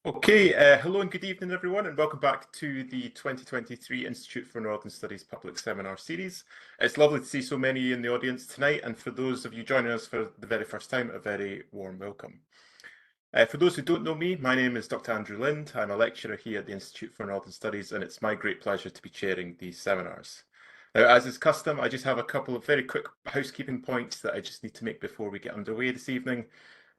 Okay, hello and good evening everyone, and welcome back to the 2023 Institute for Northern Studies Public Seminar Series. It's lovely to see so many in the audience tonight, and for those of you joining us for the very first time, a very warm welcome. For those who don't know me, my name is Dr. Andrew Lind. I'm a lecturer here at the Institute for Northern Studies, and it's my great pleasure to be chairing these seminars. Now, as is custom, I just have a couple of very quick housekeeping points that I just need to make before we get underway this evening.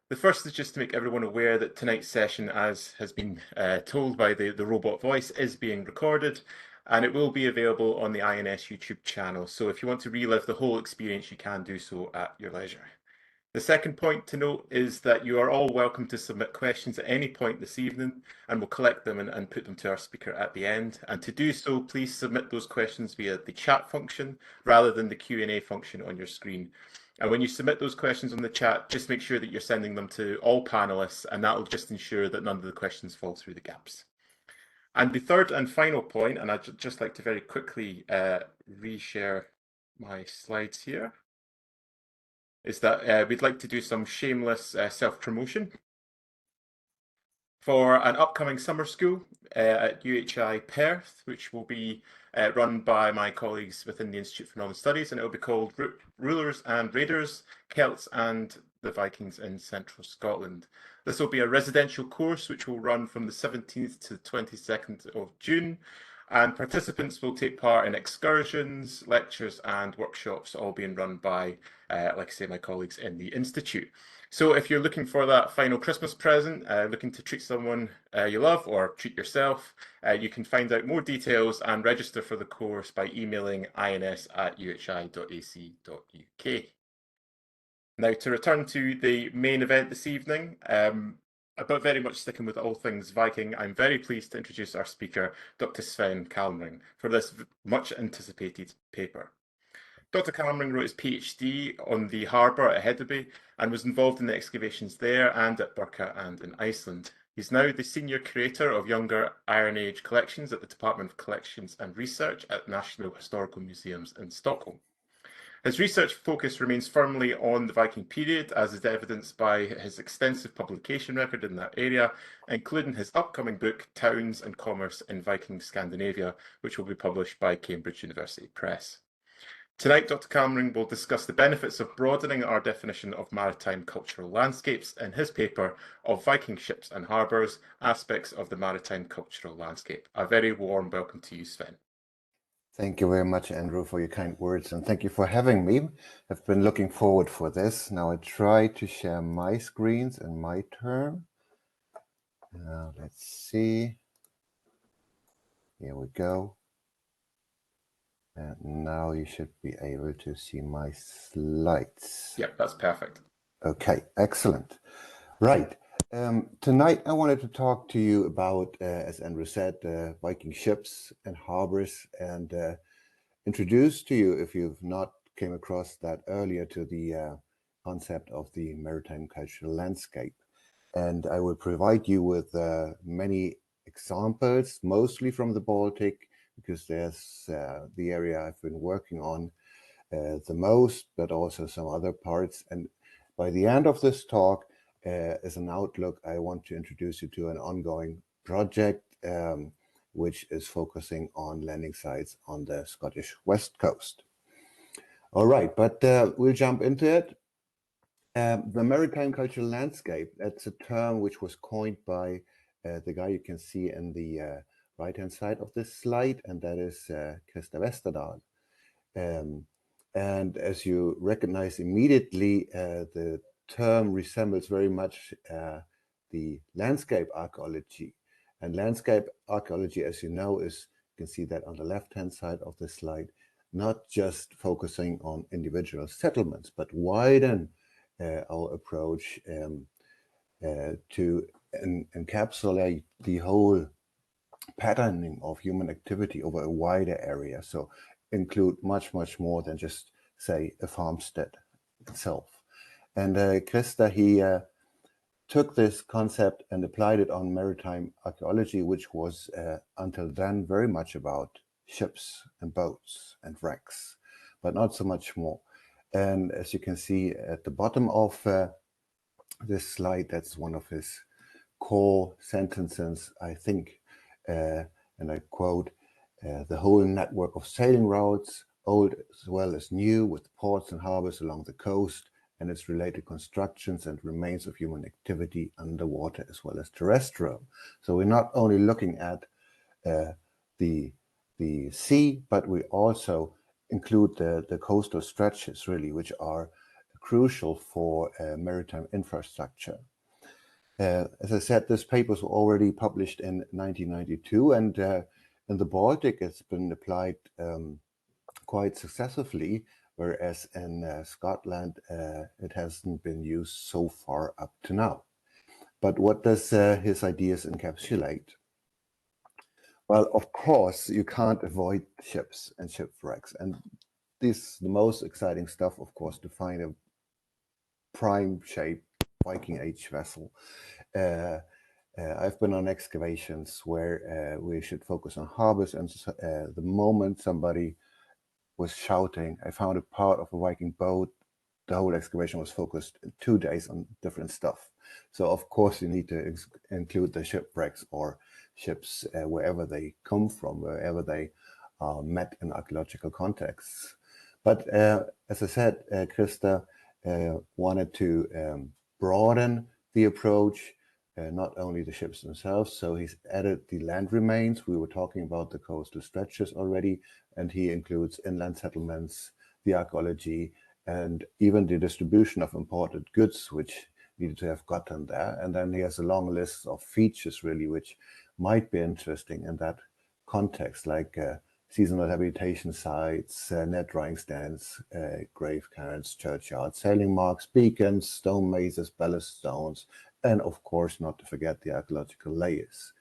The first is just to make everyone aware that tonight's session, as has been told by the robot voice, is being recorded, and it will be available on the INS YouTube channel. So if you want to relive the whole experience, you can do so at your leisure. The second point to note is that you are all welcome to submit questions at any point this evening, and we'll collect them and put them to our speaker at the end. And to do so, please submit those questions via the chat function rather than the Q&A function on your screen. And when you submit those questions on the chat, just make sure that you're sending them to all panelists, and that will just ensure that none of the questions fall through the gaps. And the third and final point, and I'd just like to very quickly reshare my slides here, is that we'd like to do some shameless self-promotion for an upcoming summer school at UHI Perth, which will be run by my colleagues within the Institute for Northern Studies, and it will be called Rulers and Raiders, Celts and the Vikings in Central Scotland. This will be a residential course which will run from the 17th to the 22nd of June, and participants will take part in excursions, lectures and workshops, all being run by, like I say, my colleagues in the Institute. So if you're looking for that final Christmas present, looking to treat someone you love or treat yourself, you can find out more details and register for the course by emailing ins@uhi.ac.uk. Now, to return to the main event this evening, but very much sticking with all things Viking, I'm very pleased to introduce our speaker, Dr. Sven Kalmring, for this much anticipated paper. Dr. Kalmring wrote his PhD on the harbour at Hedeby and was involved in the excavations there and at Burka and in Iceland. He's now the senior curator of younger Iron Age collections at the Department of Collections and Research at National Historical Museums in Stockholm. His research focus remains firmly on the Viking period, as is evidenced by his extensive publication record in that area, including his upcoming book, Towns and Commerce in Viking Scandinavia, which will be published by Cambridge University Press. Tonight, Dr. Kalmring will discuss the benefits of broadening our definition of maritime cultural landscapes in his paper of Viking ships and harbours, aspects of the maritime cultural landscape. A very warm welcome to you, Sven. Thank you very much, Andrew, for your kind words, and thank you for having me. I've been looking forward for this. Now I try to share my screens in my turn. Now let's see. Here we go. And now you should be able to see my slides. Yep, that's perfect. Okay, excellent. Right. Tonight I wanted to talk to you about, as Andrew said, Viking ships and harbors, and introduce to you, if you've not came across that earlier, to the concept of the maritime cultural landscape. And I will provide you with many examples, mostly from the Baltic, because there's the area I've been working on the most, but also some other parts. And by the end of this talk, as an outlook, I want to introduce you to an ongoing project which is focusing on landing sites on the Scottish Westcoast. All right, but we'll jump into it. The maritime cultural landscape, that's a term which was coined by the guy you can see in the right-hand side of this slide, and that is Christer Westerdahl. And as you recognize immediately, the term resembles very much the landscape archaeology. And landscape archaeology, as you know, is, you can see that on the left-hand side of the slide, not just focusing on individual settlements, but widen our approach to encapsulate the whole patterning of human activity over a wider area. So include much, much more than just, say, a farmstead itself. And Christer, he took this concept and applied it on maritime archaeology, which was until then very much about ships and boats and wrecks, but not so much more. And as you can see at the bottom of this slide, that's one of his core sentences, I think, and I quote, the whole network of sailing routes, old as well as new, with ports and harbors along the coast, and its related constructions and remains of human activity underwater as well as terrestrial. So we're not only looking at the sea, but we also include the coastal stretches, really, which are crucial for maritime infrastructure. As I said, this paper was already published in 1992, and in the Baltic, it's been applied quite successfully, whereas in Scotland, it hasn't been used so far up to now. But what does his ideas encapsulate? Well, of course, you can't avoid ships and shipwrecks. And this is the most exciting stuff, of course, to find a prime shape Viking Age vessel. I've been on excavations where we should focus on harbors, and the moment somebody was shouting, I found a part of a Viking boat, the whole excavation was focused in 2 days on different stuff. So of course you need to include the shipwrecks or ships wherever they come from, wherever they are met in archaeological contexts. But as I said, Christer wanted to broaden the approach, not only the ships themselves. So he's added the land remains. We were talking about the coastal stretches already, and he includes inland settlements, the archaeology, and even the distribution of imported goods, which needed to have gotten there. And then he has a long list of features, really, which might be interesting in that context, like seasonal habitation sites, net drying stands, grave cairns, churchyards, sailing marks, beacons, stone mazes, ballast stones, and of course, not to forget the archaeological layers.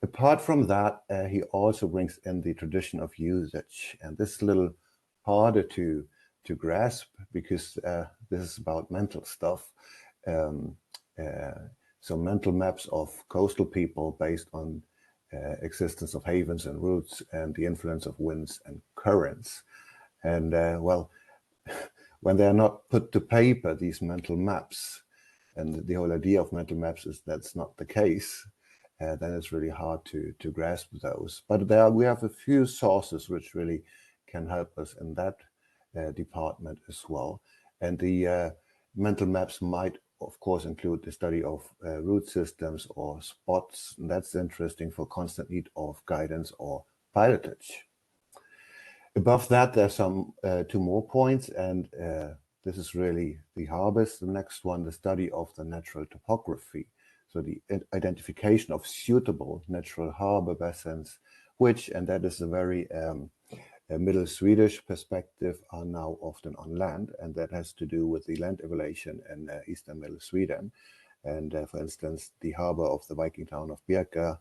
Apart from that, he also brings in the tradition of usage, and this is a little harder to grasp because this is about mental stuff. So mental maps of coastal people based on existence of havens and routes and the influence of winds and currents. And well, when they are not put to paper, these mental maps, and the whole idea of mental maps is that's not the case, then it's really hard to grasp those. But we have a few sources which really can help us in that department as well. And the mental maps might, of course, include the study of route systems or spots. And that's interesting for constant need of guidance or pilotage. Above that, there's some 2 more points, and this is really the Harbours. The next one, the study of the natural topography. So the identification of suitable natural harbor basins, which, and that is a very Middle Swedish perspective, are now often on land, and that has to do with the land elevation in eastern Middle Sweden. And for instance, the harbor of the Viking town of Birka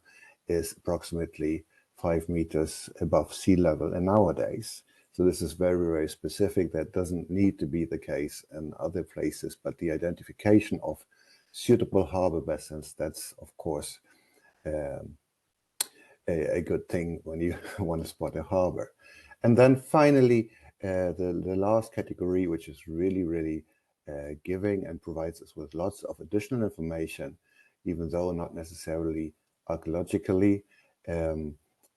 is approximately 5 meters above sea level in nowadays. So this is very, very specific. That doesn't need to be the case in other places, but the identification of suitable harbor basins, that's of course a good thing when you want to spot a harbor. And then finally, the last category, which is really giving and provides us with lots of additional information, even though not necessarily archaeologically.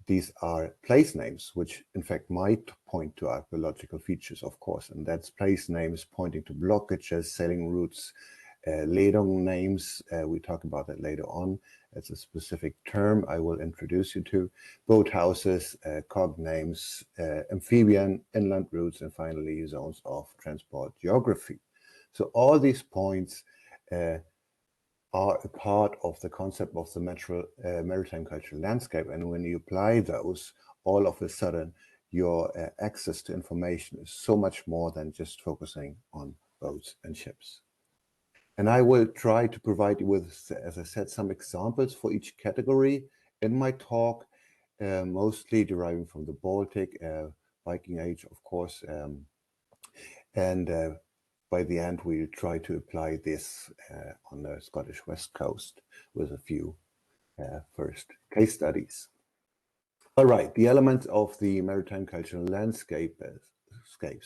These are place names, which in fact might point to archaeological features, of course, and that's place names pointing to blockages, sailing routes, ledong names. We talk about that later on. It's a specific term I will introduce you to. Boathouses, cog names, amphibian, inland routes, and finally zones of transport geography. So all these points are a part of the concept of the maritime cultural landscape. And when you apply those, all of a sudden, your access to information is so much more than just focusing on boats and ships. And I will try to provide you with, as I said, some examples for each category in my talk, mostly deriving from the Baltic, Viking Age, of course, and by the end, we'll try to apply this on the Scottish Westcoast with a few first case studies. All right, the elements of the maritime cultural landscape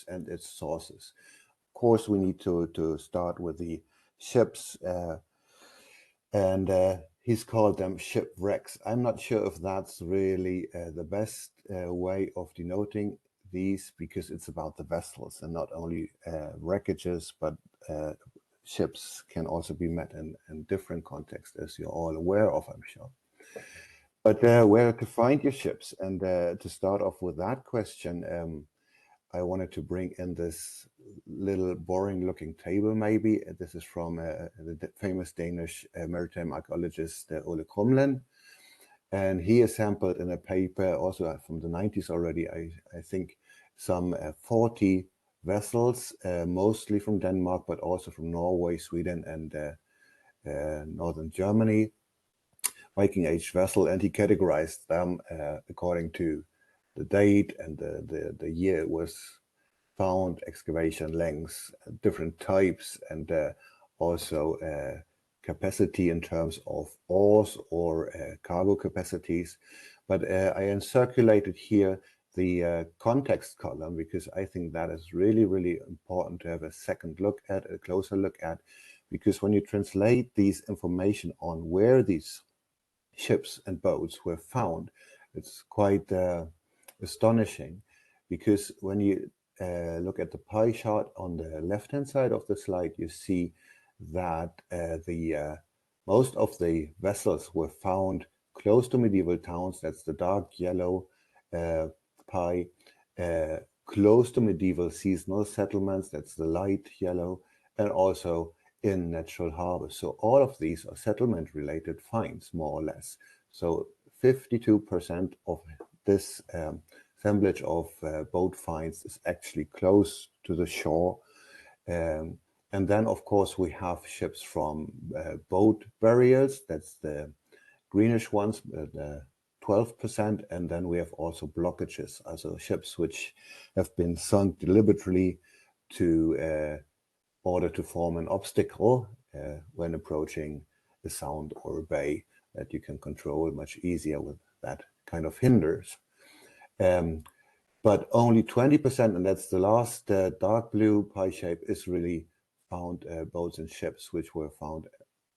and its sources. Of course, we need to start with the ships, and he's called them shipwrecks. I'm not sure if that's really the best way of denoting these, because it's about the vessels and not only wreckages, but ships can also be met in different contexts, as you're all aware of, I'm sure. But where to find your ships? And to start off with that question, I wanted to bring in this little boring looking table maybe. This is from the famous Danish maritime archaeologist Ole Krumlen. And he has sampled in a paper also from the 90s already, I think, some 40 vessels, mostly from Denmark, but also from Norway, Sweden, and northern Germany. Viking Age vessel, and he categorized them according to the date and the year it was found, excavation lengths, different types, and also capacity in terms of oars or cargo capacities. But I encirculated here the context column, because I think that is really, really important to have a second look at, a closer look at, because when you translate these information on where these ships and boats were found, it's quite astonishing, because when you look at the pie chart on the left-hand side of the slide, you see that most of the vessels were found close to medieval towns. That's the dark yellow pie. Close to medieval seasonal settlements. That's the light yellow, and also in natural harbors. So all of these are settlement-related finds, more or less. So 52% of this assemblage of boat finds is actually close to the shore. And then, of course, we have ships from boat burials. That's the greenish ones, 12%. And then we have also blockages, also ships which have been sunk deliberately to order to form an obstacle when approaching a sound or a bay that you can control much easier with that kind of hinders. But only 20%, and that's the last dark blue pie shape, is really found boats and ships which were found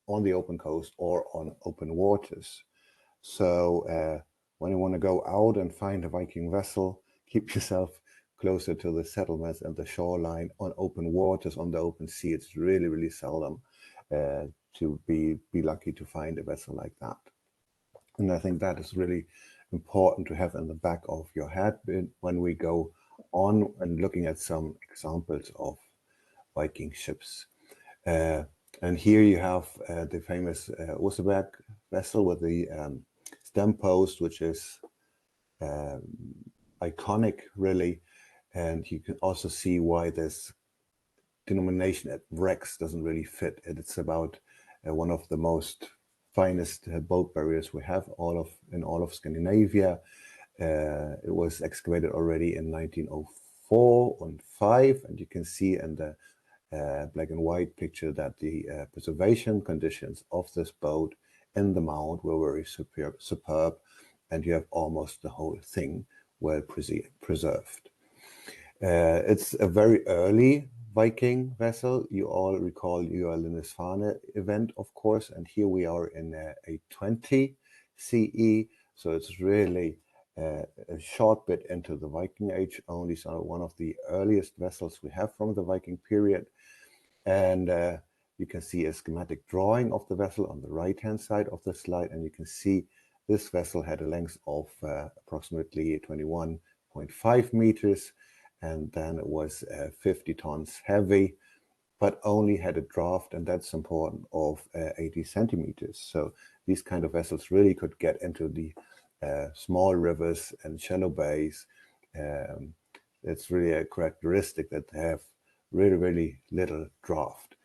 on the open coast or on open waters. So when you want to go out and find a Viking vessel, keep yourself closer to the settlements and the shoreline on open waters, on the open sea. It's really, really seldom to be lucky to find a vessel like that. And I think that is really important to have in the back of your head when we go on and looking at some examples of Viking ships. And here you have the famous Oseberg vessel with the stem post, which is iconic, really. And you can also see why this denomination at wrecks doesn't really fit. It's about one of the most finest boat burials we have in all of Scandinavia. It was excavated already in 1904 and 5, and you can see in the black and white picture that the preservation conditions of this boat in the mound were very superb, and you have almost the whole thing well preserved. It's a very early Viking vessel. You all recall your Lindisfarne event, of course, and here we are in 820 CE, so it's really a short bit into the Viking Age only, so one of the earliest vessels we have from the Viking period. And you can see a schematic drawing of the vessel on the right-hand side of the slide, and you can see this vessel had a length of approximately 21.5 meters, and then it was 50 tons heavy, but only had a draft, and that's important, of 80 centimeters. So these kind of vessels really could get into the small rivers and shallow bays. It's really a characteristic that they have really, really little draft.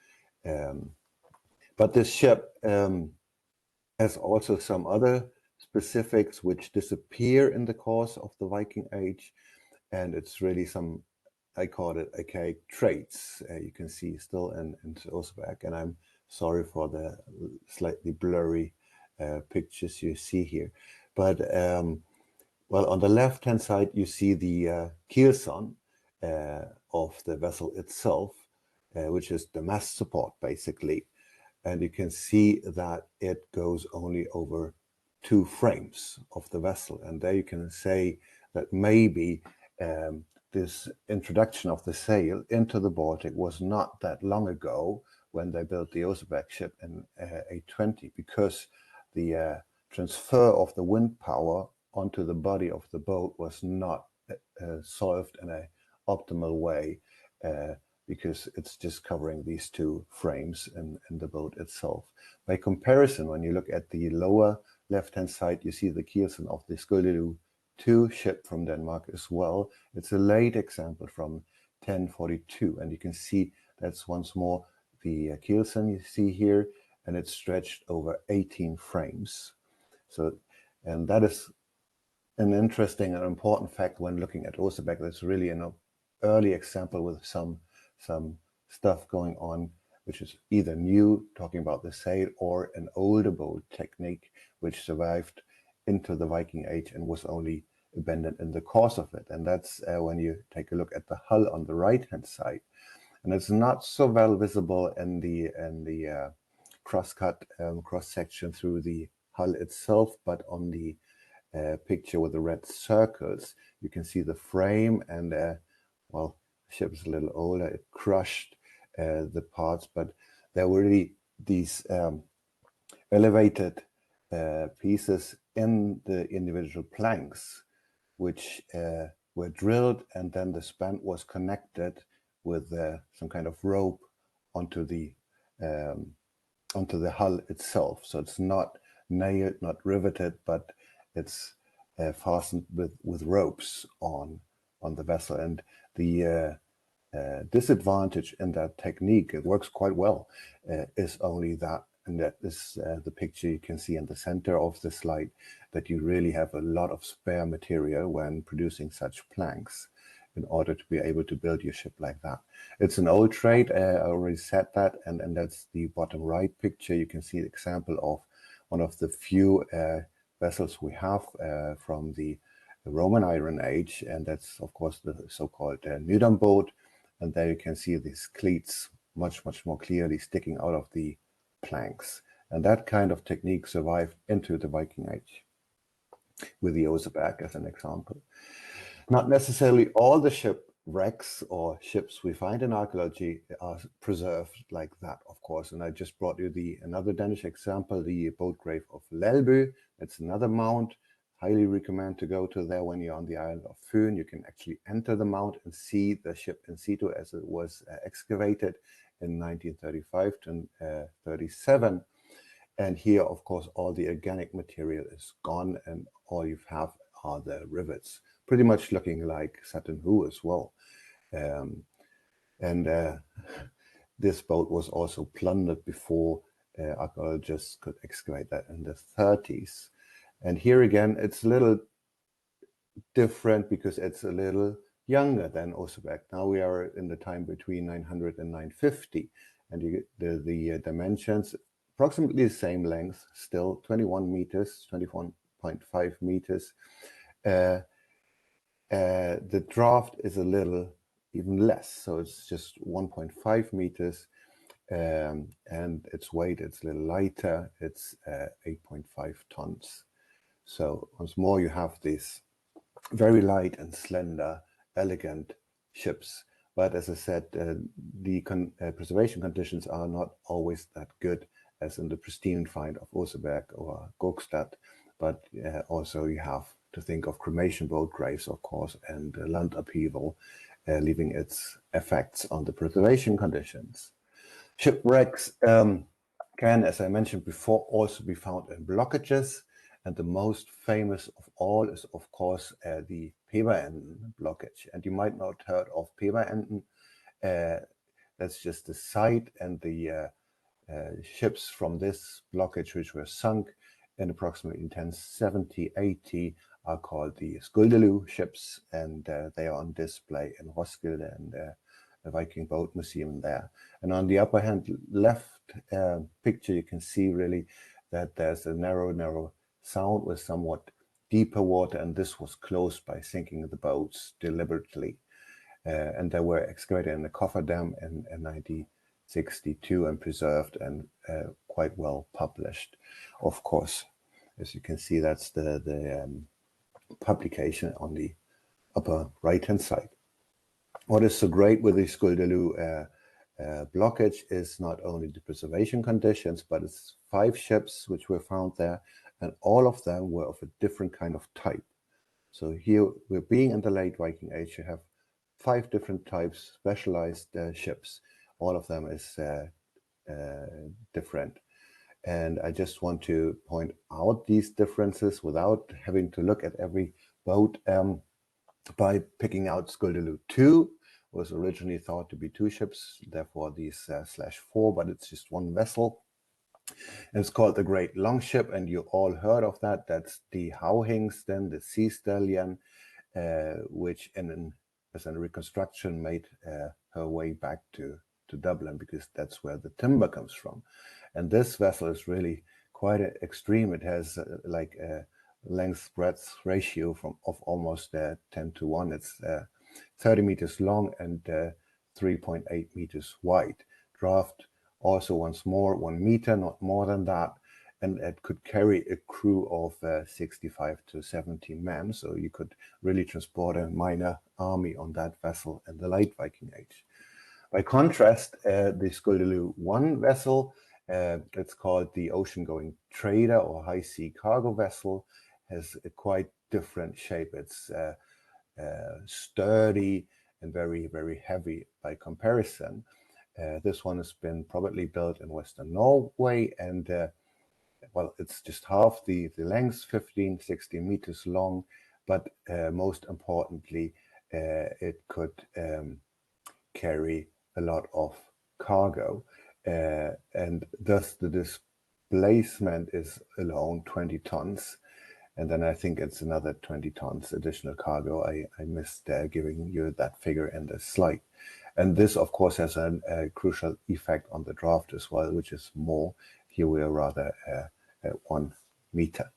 But this ship has also some other specifics which disappear in the course of the Viking Age. And it's really some, I call it archaic traits, you can see still in Oseberg. And I'm sorry for the slightly blurry pictures you see here. But well, on the left-hand side, you see the keelson of the vessel itself, which is the mast support, basically. and you can see that it goes only over 2 frames of the vessel. And there you can say that maybe this introduction of the sail into the Baltic was not that long ago when they built the Oseberg ship in 820, because the transfer of the wind power onto the body of the boat was not solved in an optimal way, because it's just covering these 2 frames in the boat itself. By comparison, when you look at the lower left-hand side, you see the keelson of the Skåldelv 2 ship from Denmark as well. It's a late example from 1042, and you can see that's once more the keelson you see here, and it's stretched over 18 frames. So, and that is an interesting and important fact when looking at Oseberg. That's really an early example with some stuff going on, which is either new, talking about the sail, or an older boat technique which survived into the Viking Age and was only abandoned in the course of it. And that's when you take a look at the hull on the right-hand side, and it's not so well visible in the cross-cut cross-section through the hull itself, but on the picture with the red circles, you can see the frame, and well, the ship is a little older, it crushed the parts, but there were really these elevated pieces in the individual planks, which were drilled, and then the span was connected with some kind of rope onto the hull itself. So it's not nailed, not riveted, but it's fastened with ropes on the vessel. And the disadvantage in that technique, it works quite well, is only that, and that is the picture you can see in the center of the slide, that you really have a lot of spare material when producing such planks in order to be able to build your ship like that. It's an old trade, I already said that, and that's the bottom right picture. You can see the example of one of the few vessels we have from the Roman Iron Age, and that's of course the so-called Nydam boat. And there you can see these cleats much more clearly sticking out of the planks. And that kind of technique survived into the Viking Age, with the Oseberg as an example. Not necessarily all the shipwrecks or ships we find in archaeology are preserved like that, of course. And I just brought you another Danish example, the boat grave of Lelby. It's another mound. Highly recommend to go to there when you're on the island of Fyn. You can actually enter the mound and see the ship in situ as it was excavated in 1935 to 37. And here, of course, all the organic material is gone, and all you have are the rivets, pretty much looking like Saturn Hoo as well. This boat was also plundered before archaeologists could excavate that in the 30s. And here again, it's a little different because it's a little younger than Oseberg. Now we are in the time between 900 and 950, and the dimensions, approximately the same length, still 21 meters, 21.5 meters. The draft is a little even less, so it's just 1.5 meters, and its weight, it's a little lighter, it's 8.5 tons. So once more, you have these very light and slender, elegant ships. But as I said, the preservation conditions are not always that good as in the pristine find of Oseberg or Gokstad. But also you have to think of cremation boat graves, of course, and land upheaval, leaving its effects on the preservation conditions. Shipwrecks can, as I mentioned before, also be found in blockages. And the most famous of all is, of course, the Peberenden blockage. And you might not have heard of Peberenden. That's just the site, and the ships from this blockage, which were sunk in approximately 1070-80, are called the Skåldelv ships, and they are on display in Roskilde and the Viking Boat Museum there. And on the upper hand left picture, you can see really that there's a narrow sound with somewhat deeper water, and this was closed by sinking the boats deliberately. And they were excavated in the Cofferdam in 1862 and preserved and quite well published, of course. As you can see, that's the publication on the upper right-hand side. What is so great with the Skuldaloo blockage is not only the preservation conditions, but it's 5 ships which were found there, and all of them were of a different kind of type. So here we're being in the late Viking Age, you have 5 different types, specialized ships. All of them is different. And I just want to point out these differences without having to look at every boat by picking out Skuldaloo 2. Was originally thought to be 2 ships, therefore these /4, but it's just 1 vessel. And it's called the Great Longship, and you all heard of that. That's the Howhingston, the Sea Stallion, which as a reconstruction made her way back to Dublin, because that's where the timber comes from. And this vessel is really quite extreme. It has like a length-breadth ratio of almost 10 to 1. It's 30 meters long and 3.8 meters wide. Draft also once more 1 meter, not more than that, and it could carry a crew of 65 to 70 men, so you could really transport a minor army on that vessel in the late Viking Age. By contrast, the Skuldaloo 1 vessel, it's called the ocean-going trader or high-sea cargo vessel, has a quite different shape. It's sturdy and very, very heavy by comparison. This one has been probably built in Western Norway, and well, it's just half the length, 15, 16 meters long, but most importantly, it could carry a lot of cargo, and thus the displacement is alone 20 tons. And then I think it's another 20 tons additional cargo. I missed giving you that figure in the slide. And this, of course, has a crucial effect on the draft as well, which is more. Here we are rather at 1 meter.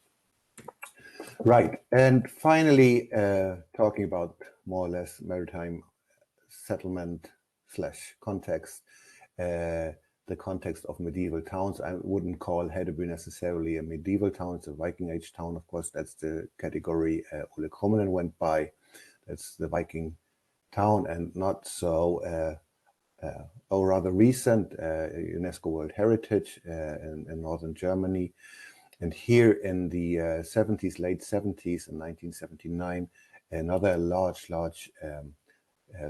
Right. And finally, talking about more or less maritime settlement / context, the context of medieval towns. I wouldn't call Hedeby necessarily a medieval town. It's a Viking Age town, of course. That's the category Ole Krummen went by. That's the Viking town, and not so, or rather recent UNESCO World Heritage in northern Germany. And here in the 70s, late 70s, in 1979, another large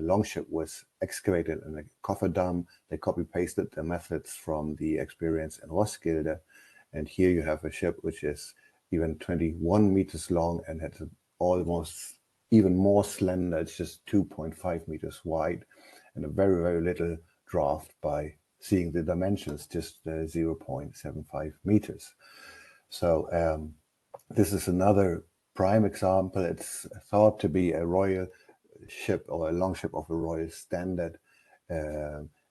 longship was excavated in a cofferdam. They copy-pasted the methods from the experience in Roskilde. And here you have a ship which is even 21 meters long and has almost even more slender. It's just 2.5 meters wide and a very, very little draft by seeing the dimensions, just 0.75 meters. So this is another prime example. It's thought to be a royal ship or a longship of a royal standard,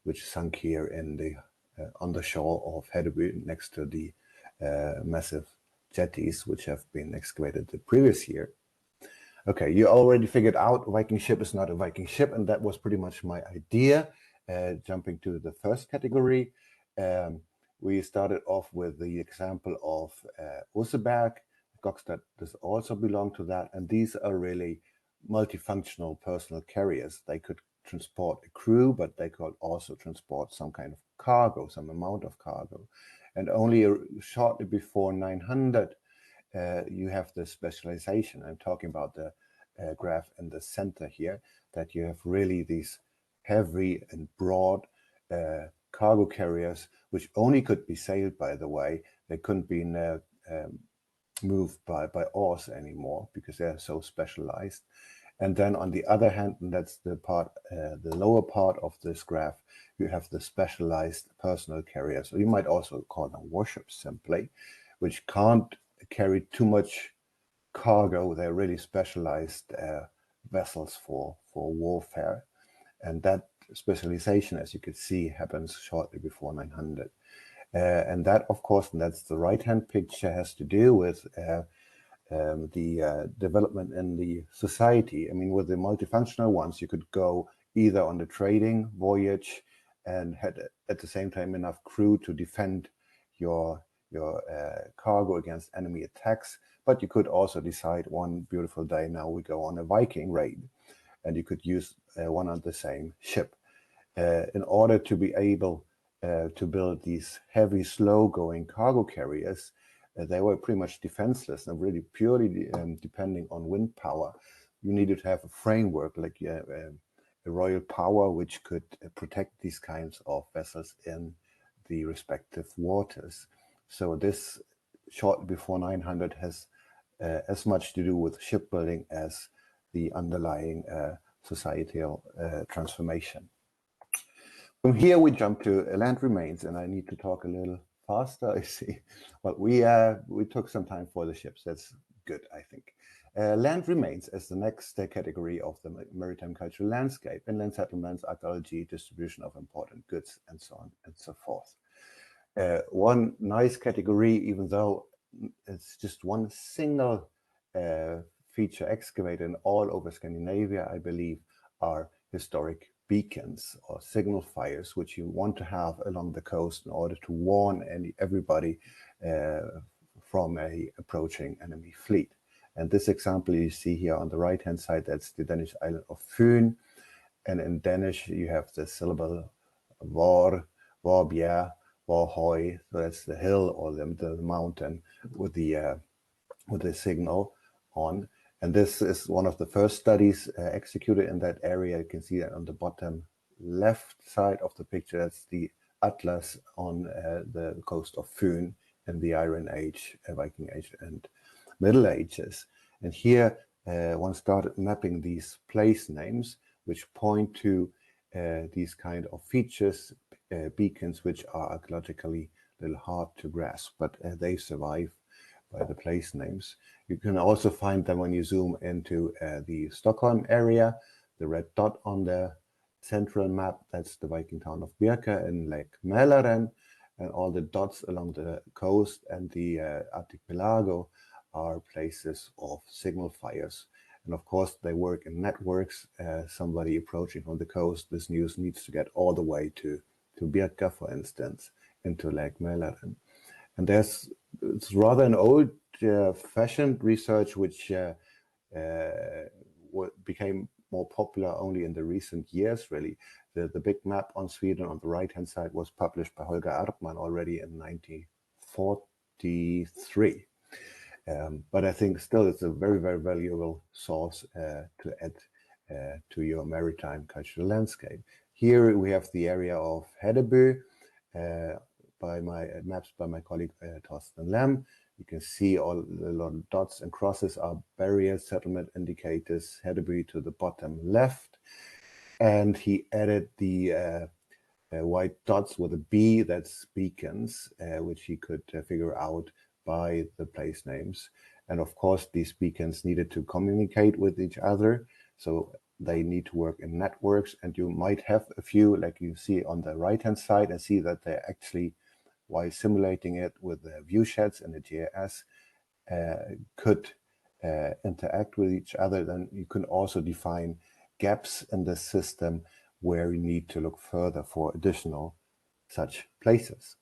which sunk here in the on the shore of Hedeby next to the massive jetties which have been excavated the previous year. Okay, you already figured out Viking ship is not a Viking ship, and that was pretty much my idea. Jumping to the first category, we started off with the example of Oseberg. Gokstad does also belong to that, and these are really multifunctional personal carriers. They could transport a crew, but they could also transport some kind of cargo, some amount of cargo. And only shortly before 900, you have the specialization. I'm talking about the graph in the center here, that you have really these heavy and broad cargo carriers, which only could be sailed, by the way. They couldn't be moved by oars anymore because they're so specialized. And then on the other hand, and that's the part, the lower part of this graph, you have the specialized personal carriers. So you might also call them warships simply, which can't carry too much cargo. They're really specialized vessels for warfare. And that specialization, as you could see, happens shortly before 900. And that, of course, and that's the right-hand picture, has to do with the development in the society. I mean, with the multifunctional ones, you could go either on the trading voyage and had at the same time enough crew to defend your cargo against enemy attacks. But you could also decide one beautiful day, now we go on a Viking raid, and you could use one on the same ship. In order to be able to build these heavy, slow-going cargo carriers, they were pretty much defenseless and really purely depending on wind power. You needed to have a framework like a royal power which could protect these kinds of vessels in the respective waters. So this, shortly before 900, has as much to do with shipbuilding as the underlying societal transformation. From here we jump to land remains, and I need to talk a little faster, I see. Well, we took some time for the ships. That's good, I think. Land remains as the next category of the maritime cultural landscape: inland settlements, archaeology, distribution of important goods, and so on and so forth. One nice category, even though it's just one single feature excavated in all over Scandinavia, I believe, are historic beacons or signal fires, which you want to have along the coast in order to warn everybody from a approaching enemy fleet. And this example you see here on the right hand side, that's the Danish island of Fyn, and in Danish you have the syllable vor, vorbjerg, vorhøj, so that's the hill or the mountain with the signal on. And this is one of the first studies executed in that area. You can see that on the bottom left side of the picture. That's the atlas on the coast of Fyn in the Iron Age, Viking Age, and Middle Ages. And here one started mapping these place names, which point to these kind of features, beacons, which are archaeologically a little hard to grasp, but they survive by the place names. You can also find them when you zoom into the Stockholm area. The red dot on the central map, that's the Viking town of Birka in Lake Mälaren, and all the dots along the coast and the archipelago are places of signal fires. And of course, they work in networks. Somebody approaching from the coast, this news needs to get all the way to Birka, for instance, into Lake Mälaren. And it's rather an old-fashioned research which became more popular only in the recent years, really. The big map on Sweden on the right-hand side was published by Holger Erdmann already in 1943. But I think still it's a very, very valuable source to add to your maritime cultural landscape. Here we have the area of Hedeby, maps by my colleague Thorsten Lem. You can see all the dots and crosses are barriers, settlement indicators, Hedeby to the bottom left. And he added the white dots with a B, that's beacons, which he could figure out by the place names. And of course, these beacons needed to communicate with each other. So they need to work in networks, and you might have a few like you see on the right-hand side and see that they're actually, while simulating it with the view sheds and the GIS, could interact with each other. Then you can also define gaps in the system where you need to look further for additional such places.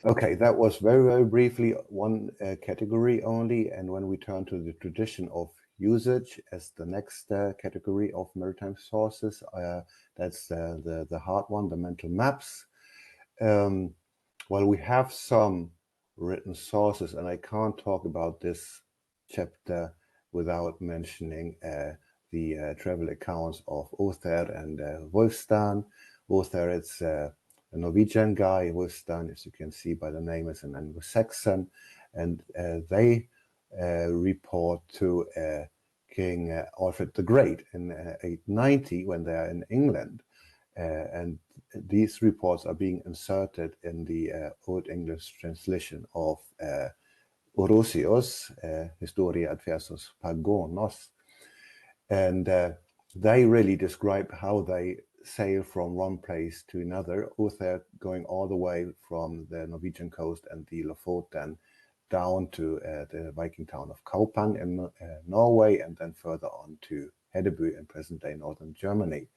Okay, that was very, very briefly one category only. And when we turn to the tradition of usage as the next category of maritime sources, that's the hard one, the mental maps. Well, we have some written sources, and I can't talk about this chapter without mentioning the travel accounts of Other and Wulfstan. Other, it's a Norwegian guy. Wulfstan, as you can see by the name, is an Anglo-Saxon, and they report to King Alfred the Great in 890 when they are in England. And these reports are being inserted in the Old English translation of Orosius, Historia Adversus Pagonos. And they really describe how they sail from one place to another, Uther going all the way from the Norwegian coast and the Lofoten down to the Viking town of Kaupang in Norway, and then further on to Hedeby in present-day northern Germany.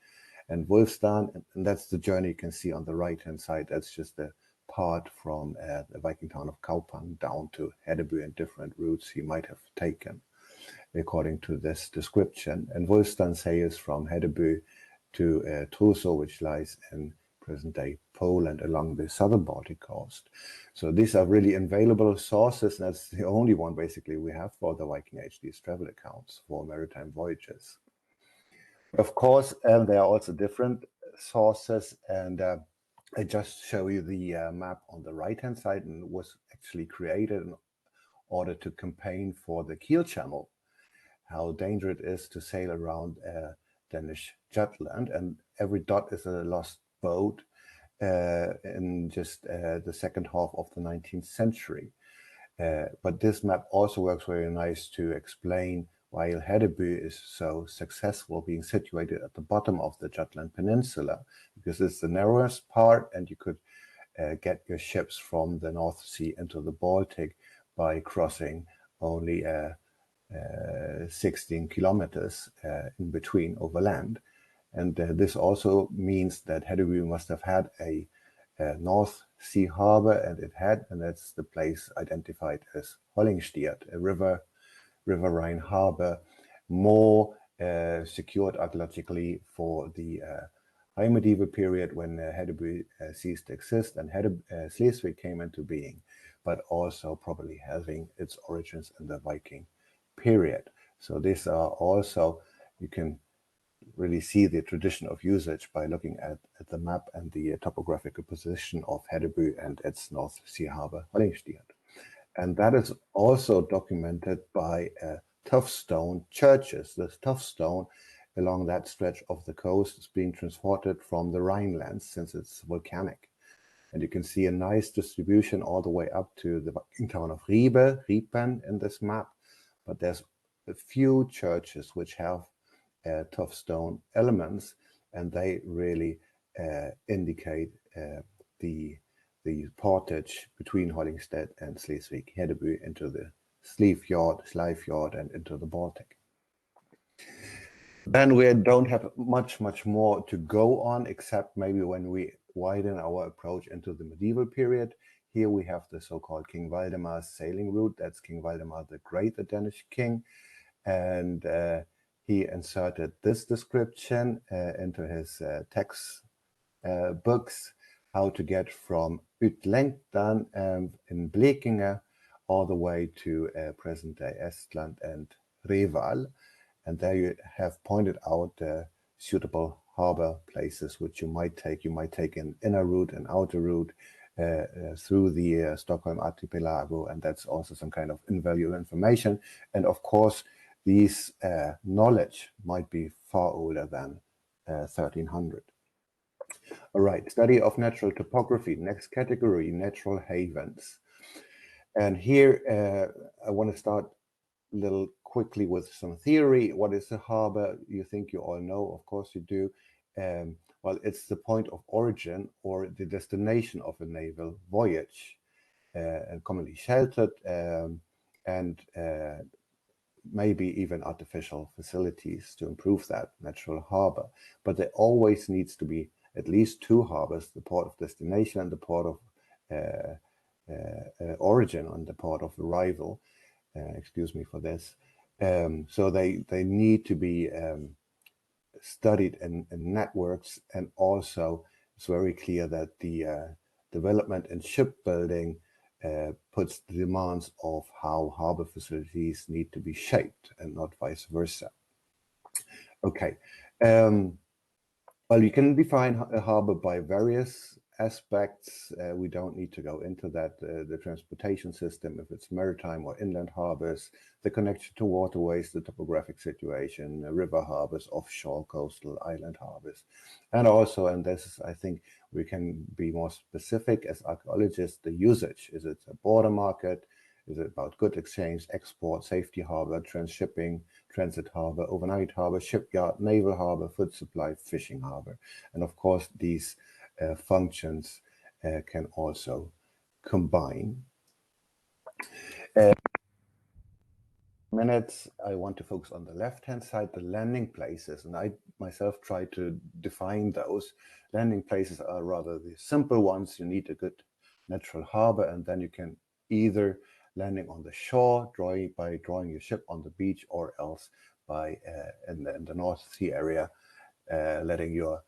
and Wolfstan, and that's the journey you can see on the right-hand side. That's just the part from the Viking town of Kaupang down to Hedeby and different routes he might have taken, according to this description. And Wolfstan sails from Hedeby to Truso, which lies in present-day Poland along the southern Baltic coast. So these are really available sources. That's the only one basically we have for the Viking Age, these travel accounts for maritime voyages. Of course, there are also different sources, and I just show you the map on the right-hand side, and it was actually created in order to campaign for the Kiel Channel, how dangerous it is to sail around Danish Jutland, and every dot is a lost boat in just the second half of the 19th century. But this map also works very nice to explain why Hedeby is so successful, being situated at the bottom of the Jutland Peninsula, because it's the narrowest part, and you could get your ships from the North Sea into the Baltic by crossing only 16 kilometers in between overland. And this also means that Hedeby must have had a North Sea harbor, and it had, and that's the place identified as Hollingstiert, a riverine harbor, more secured archaeologically for the high medieval period when Hedeby ceased to exist and Schleswig came into being, but also probably having its origins in the Viking period. So these are also, you can really see the tradition of usage by looking at the map and the topographical position of Hedeby and its North Sea harbor, Hollingstiert. And that is also documented by tuff stone churches. This tuff stone along that stretch of the coast is being transported from the Rhinelands since it's volcanic. And you can see a nice distribution all the way up to the Viking town of Riepen in this map. But there's a few churches which have tuff stone elements, and they really indicate the portage between Hollingstedt and Schleswig, Hedeby, into the Sleifjord, and into the Baltic. Then we don't have much more to go on, except maybe when we widen our approach into the medieval period. Here we have the so-called King Valdemar's sailing route. That's King Valdemar the Great, the Danish king. And he inserted this description into his text books, how to get from Utlängtan in Blekinge all the way to present-day Estland and Reval. And there you have pointed out suitable harbor places which you might take. You might take an inner route, an outer route through the Stockholm archipelago, and that's also some kind of invaluable information. And of course, these knowledge might be far older than 1300. All right, study of natural topography. Next category, natural havens. And here I want to start a little quickly with some theory. What is a harbor? You think you all know, of course you do. Well, it's the point of origin or the destination of a naval voyage, and commonly sheltered and maybe even artificial facilities to improve that natural harbor. But there always needs to be at least two harbors, the port of destination and the port of origin and the port of arrival. Excuse me for this. So they need to be studied in networks, and also it's very clear that the development in shipbuilding puts the demands of how harbor facilities need to be shaped and not vice versa. Okay, well, you can define a harbor by various aspects. We don't need to go into that. The transportation system, if it's maritime or inland harbors, the connection to waterways, the topographic situation, river harbors, offshore, coastal, island harbors. And also, and this is, I think, we can be more specific as archaeologists, the usage. Is it a border market? Is it about goods exchange, export, safety harbor, transshipping, transit harbor, overnight harbor, shipyard, naval harbor, food supply, fishing harbor? And of course, these functions can also combine. minutes, I want to focus on the left-hand side, the landing places, and I myself try to define those. Landing places are rather the simple ones. You need a good natural harbor, and then you can either landing on the shore, by drawing your ship on the beach, or else by in the North Sea area, letting your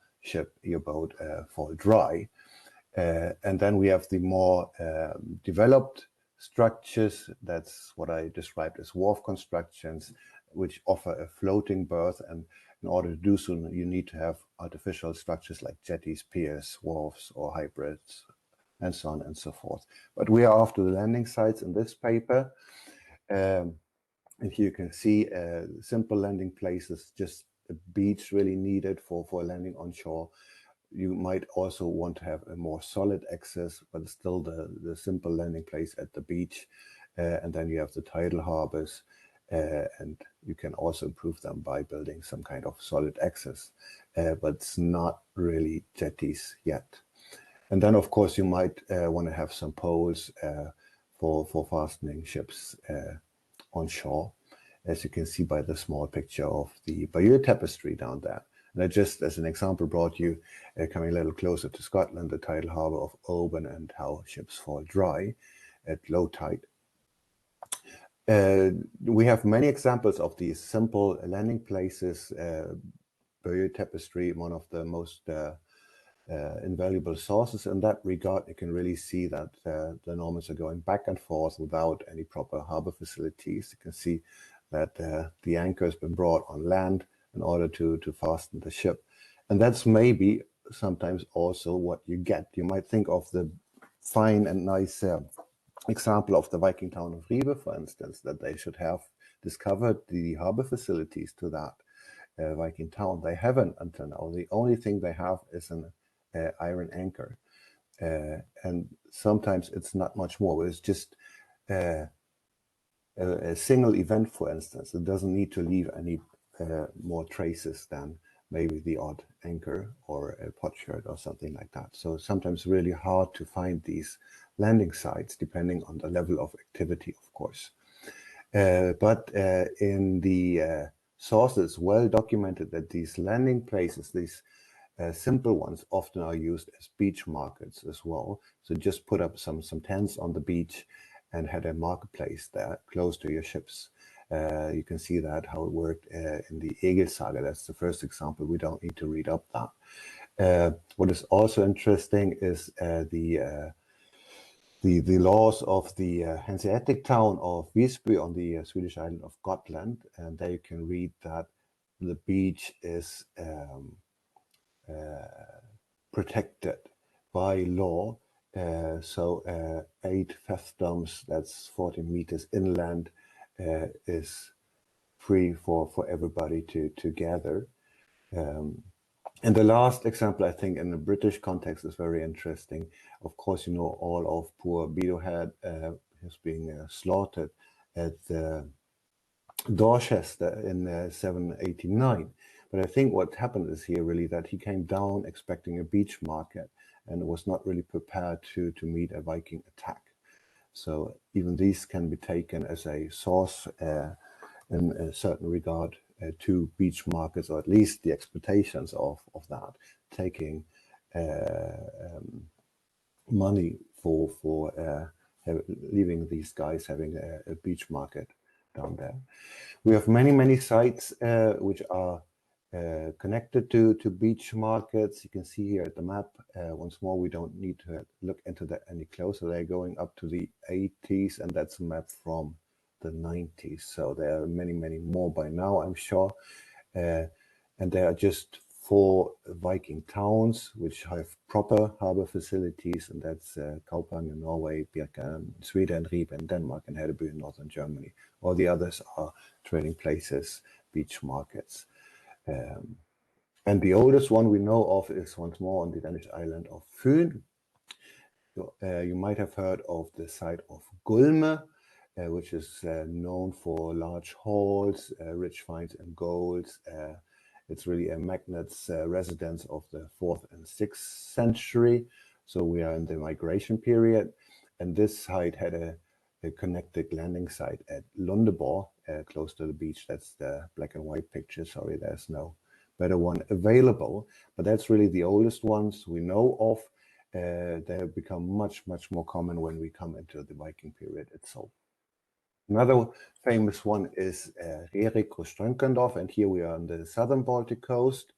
boat fall dry. And then we have the more developed structures. That's what I described as wharf constructions, which offer a floating berth. And in order to do so, you need to have artificial structures like jetties, piers, wharves, or hybrids, and so on and so forth. But we are after the landing sites in this paper. If you can see simple landing places, just a beach really needed for landing on shore. You might also want to have a more solid access, but still the simple landing place at the beach. And then you have the tidal harbors, and you can also improve them by building some kind of solid access, but it's not really jetties yet. And then, of course, you might want to have some poles for fastening ships on shore, as you can see by the small picture of the Bayeux Tapestry down there. And I just, as an example, brought you, coming a little closer to Scotland, the tidal harbour of Oban and how ships fall dry at low tide. We have many examples of these simple landing places. Bayeux Tapestry, one of the most invaluable sources in that regard. You can really see that the Normans are going back and forth without any proper harbour facilities. You can see that the anchor has been brought on land in order to fasten the ship. And that's maybe sometimes also what you get. You might think of the fine and nice example of the Viking town of Ribe, for instance, that they should have discovered the harbour facilities to that Viking town. They haven't until now. The only thing they have is an iron anchor. And sometimes it's not much more. It's just a single event, for instance. It doesn't need to leave any more traces than maybe the odd anchor or a potsherd or something like that. So sometimes really hard to find these landing sites, depending on the level of activity, of course. But in the sources, well documented that these landing places, these simple ones, often are used as beach markets as well. So just put up some tents on the beach and had a marketplace there close to your ships. You can see that how it worked in the Egil saga. That's the first example. We don't need to read up that. What is also interesting is the laws of the Hanseatic town of Visby on the Swedish island of Gotland, and there you can read that the beach is protected by law. So 8 fathoms, that's 40 meters inland, is free for everybody to gather. And the last example, I think, in the British context is very interesting. Of course, you know, all of poor Bedohead is being slaughtered at Dorchester in 789. But I think what happened is here really that he came down expecting a beach market and was not really prepared to meet a Viking attack. So even these can be taken as a source in a certain regard to beach markets, or at least the expectations of that, taking money for leaving these guys having a beach market down there. We have many sites which are connected to beach markets. You can see here at the map, once more, we don't need to look into that any closer. They're going up to the 80s, and that's a map from the 90s. So there are many more by now, I'm sure. And there are just 4 Viking towns which have proper harbor facilities, and that's Kaupang in Norway, Birka in Sweden, Ribe in Denmark, and Hedeby in northern Germany. All the others are trading places, beach markets. And the oldest one we know of is once more on the Danish island of Fyn. You might have heard of the site of Gulme, which is known for large halls, rich finds and golds. It's really a magnet's residence of the 4th and 6th century. So we are in the migration period. And this site had a connected landing site at Lundeborg, close to the beach. That's the black and white picture. Sorry, there's no better one available, but that's really the oldest ones we know of. They have become much more common when we come into the Viking period itself. Another famous one is Rerik or Strönkendorf, and here we are on the southern Baltic coast.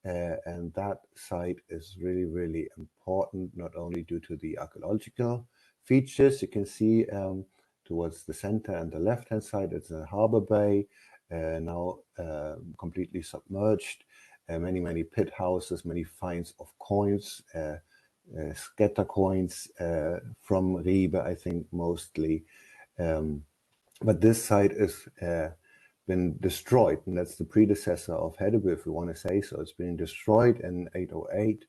And that site is really important, not only due to the archaeological features. You can see towards the center and the left-hand side, it's a harbor bay, now completely submerged. Many pit houses, many finds of coins, scatter coins from Ribe, I think mostly. But this site is been destroyed, and that's the predecessor of Hedeby, if we want to say so. It's been destroyed in 808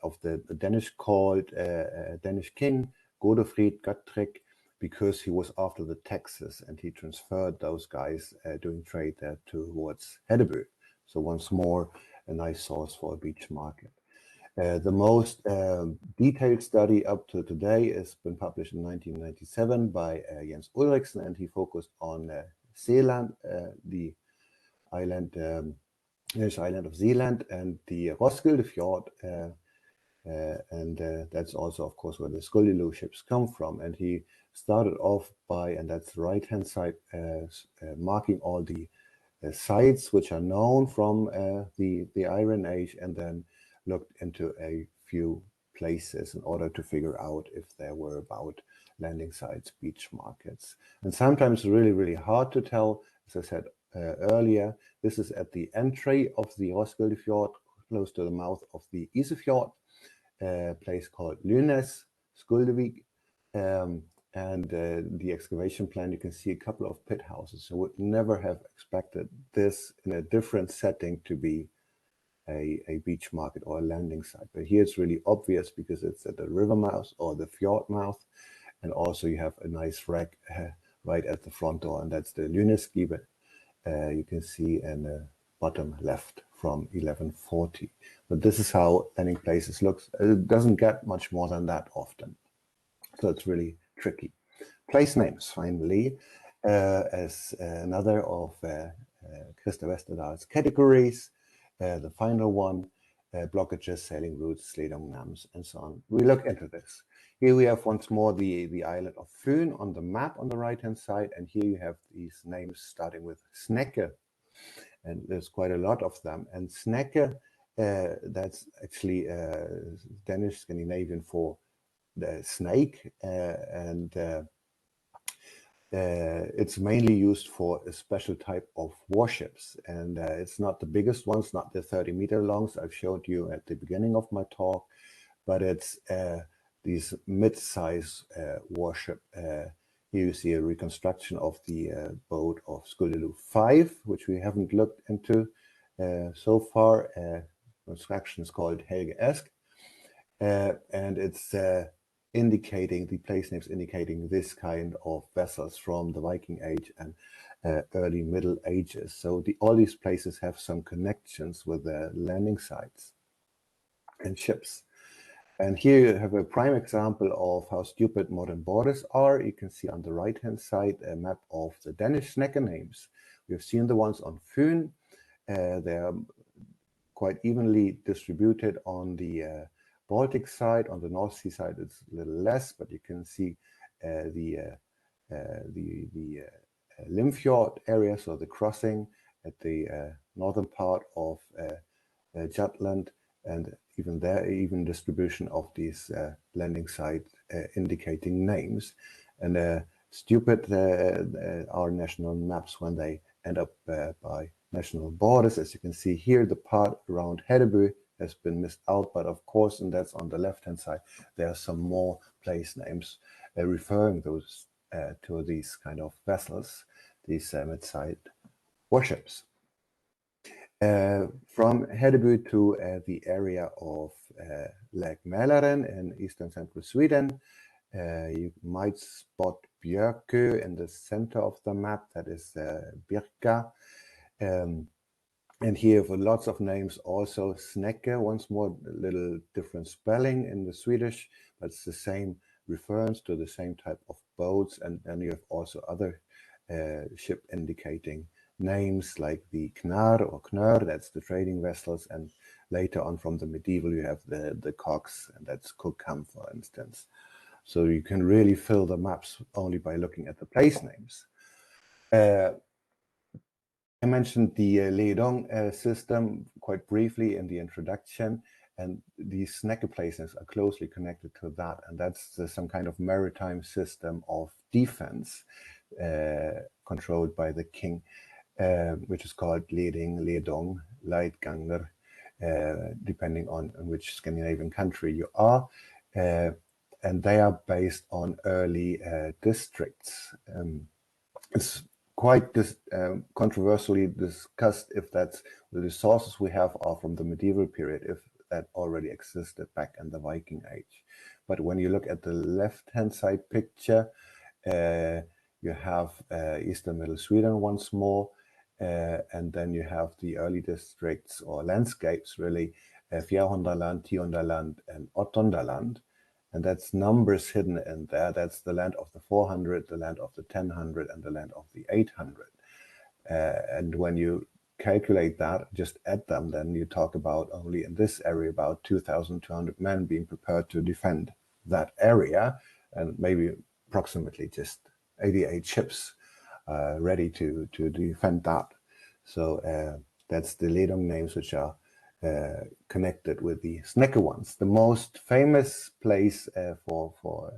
of the Danish called Danish king Godefrid Gottrek, because he was after the taxes and he transferred those guys doing trade there towards Hedeby. So once more, a nice source for a beach market. The most detailed study up to today has been published in 1997 by Jens Ulriksen, and he focused on Zealand, the island, Danish island of Zealand, and the Roskilde Fjord, and that's also, of course, where the Skåldelu ships come from. And he started off by, and that's the right-hand side, marking all the sites which are known from the Iron Age, and then looked into a few places in order to figure out if there were about landing sites, beach markets. And sometimes really hard to tell. As I said earlier, this is at the entry of the Roskilde Fjord, close to the mouth of the Isefjord, a place called Lynes, Skuldevik. And the excavation plan, you can see a couple of pit houses. So would never have expected this in a different setting to be a beach market or a landing site. But here it's really obvious because it's at the river mouth or the fjord mouth. And also you have a nice wreck right at the front door, and that's the Lyneskibe. You can see in the bottom left from 1140. But this is how landing places looks. It doesn't get much more than that often. So it's really tricky. Place names, finally, as another of Christer Westerdahl's categories. The final one, blockages, sailing routes, sledongnams, and so on. We look into this. Here we have once more the island of Fyn on the map on the right-hand side, and here you have these names starting with Snecke, and there's quite a lot of them. And Snecke, that's actually Danish Scandinavian for the snake, and it's mainly used for a special type of warships, and it's not the biggest ones, not the 30-meter longs I've showed you at the beginning of my talk, but it's these mid-size warship. Here you see a reconstruction of the boat of Skuldelu 5, which we haven't looked into so far. Construction is called Helge Esk, and it's indicating, the place names indicating this kind of vessels from the Viking Age and early Middle Ages. So all these places have some connections with the landing sites and ships. And here you have a prime example of how stupid modern borders are. You can see on the right-hand side a map of the Danish Snecke names. We've seen the ones on Fyn. They are quite evenly distributed on the Baltic side. On the North Sea side, it's a little less, but you can see the Limfjord area, so the crossing at the northern part of Jutland, and even there, even distribution of these landing sites indicating names. And stupid are national maps when they end up by national borders. As you can see here, the part around Hedeby has been missed out, but of course, and that's on the left-hand side, there are some more place names referring those to these kind of vessels, these mid-sized warships. From Hedeby to the area of Lake Mälaren in eastern central Sweden, you might spot Björkö in the center of the map, that is Birka. And here for lots of names, also Snecke, once more, a little different spelling in the Swedish, but it's the same reference to the same type of boats, and then you have also other ship indicating names like the Knar or Knör, that's the trading vessels, and later on from the medieval you have the cogs, and that's Kukham, for instance. So you can really fill the maps only by looking at the place names. I mentioned the Ledong system quite briefly in the introduction, and these snecke places are closely connected to that, and that's some kind of maritime system of defense controlled by the king, which is called Leding, Ledong, Leitganger, depending on which Scandinavian country you are. And they are based on early districts. It's quite controversially discussed if that's the sources we have are from the medieval period, if that already existed back in the Viking Age. But when you look at the left-hand side picture, you have eastern middle Sweden once more, and then you have the early districts or landscapes, really, Fjärhundraland, Tiondaland, and Åttondaland. And that's numbers hidden in there. That's the land of the 400, the land of the 1000, and the land of the 800. And when you calculate that, just add them, then you talk about only in this area about 2,200 men being prepared to defend that area, and maybe approximately just 88 ships ready to defend that. So that's the Ledong names, which are connected with the snecke ones. The most famous place for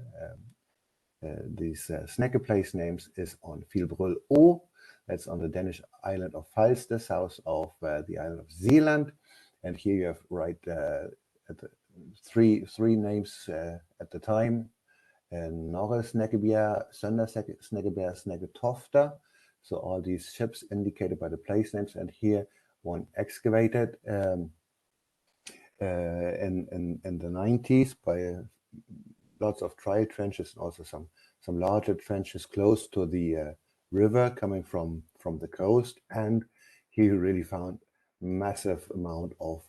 these snecke place names is on Filbrøl O. That's on the Danish island of Falster, south of the island of Zealand. And here you have three names at the time: Norre Snekkebjerg, Sønder Snekkebjerg, Snekketofta. So all these ships indicated by the place names, and here one excavated in the 90s by lots of trial trenches, and also some larger trenches close to the river coming from the coast. And here you really found massive amount of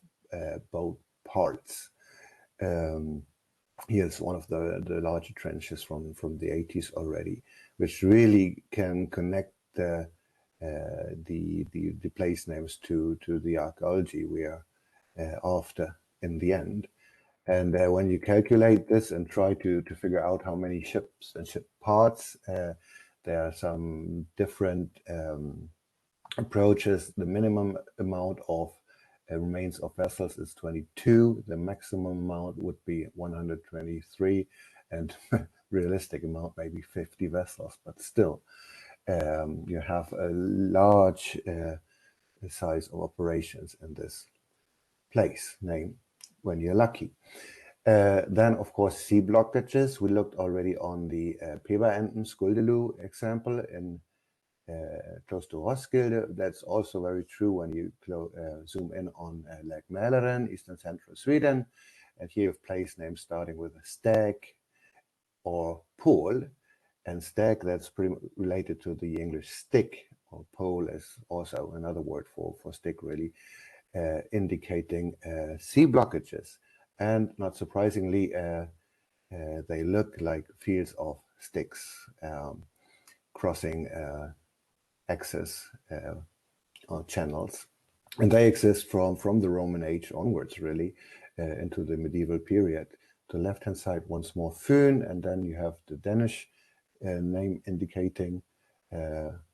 boat parts. Here's one of the larger trenches from the 80s already, which really can connect the place names to the archaeology we are after in the end. And when you calculate this and try to figure out how many ships and ship parts, there are some different approaches. The minimum amount of remains of vessels is 22. The maximum amount would be 123, and realistic amount maybe 50 vessels, but still you have a large size of operations in this place name when you're lucky. Then of course sea blockages. We looked already on the Peberenden Skuldelu example in close to Roskilde. That's also very true when you zoom in on Lake Mälaren, eastern central Sweden. And here you have place names starting with a stag or pole. And stag, that's pretty related to the English stick, or pole is also another word for stick, really, indicating sea blockages. And not surprisingly, they look like fields of sticks crossing access or channels. And they exist from the Roman age onwards, really, into the medieval period. To the left-hand side, once more, Fyn, and then you have the Danish name indicating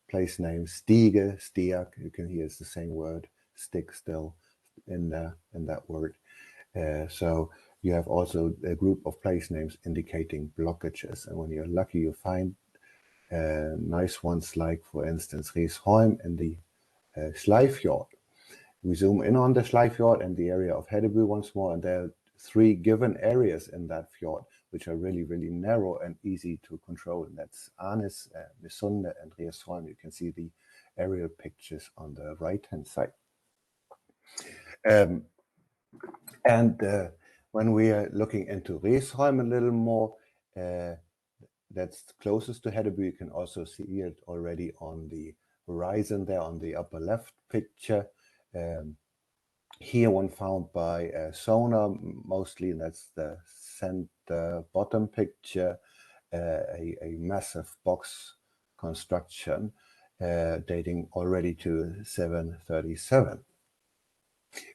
place name Stige, Stiak. You can hear it's the same word, stick, still in that word. So you have also a group of place names indicating blockages, and when you're lucky, you find nice ones like, for instance, Risholm in the Sleifjord. We zoom in on the Sleifjord and the area of Hedeby once more, and there are 3 given areas in that fjord which are really, really narrow and easy to control. And that's Arnes, Misunde, and Risholm. You can see the aerial pictures on the right-hand side. When we are looking into Risholm a little more, that's closest to Hedeby. You can also see it already on the horizon there on the upper left picture. Here one found by sonar mostly, and that's the center bottom picture. a massive box construction dating already to 737.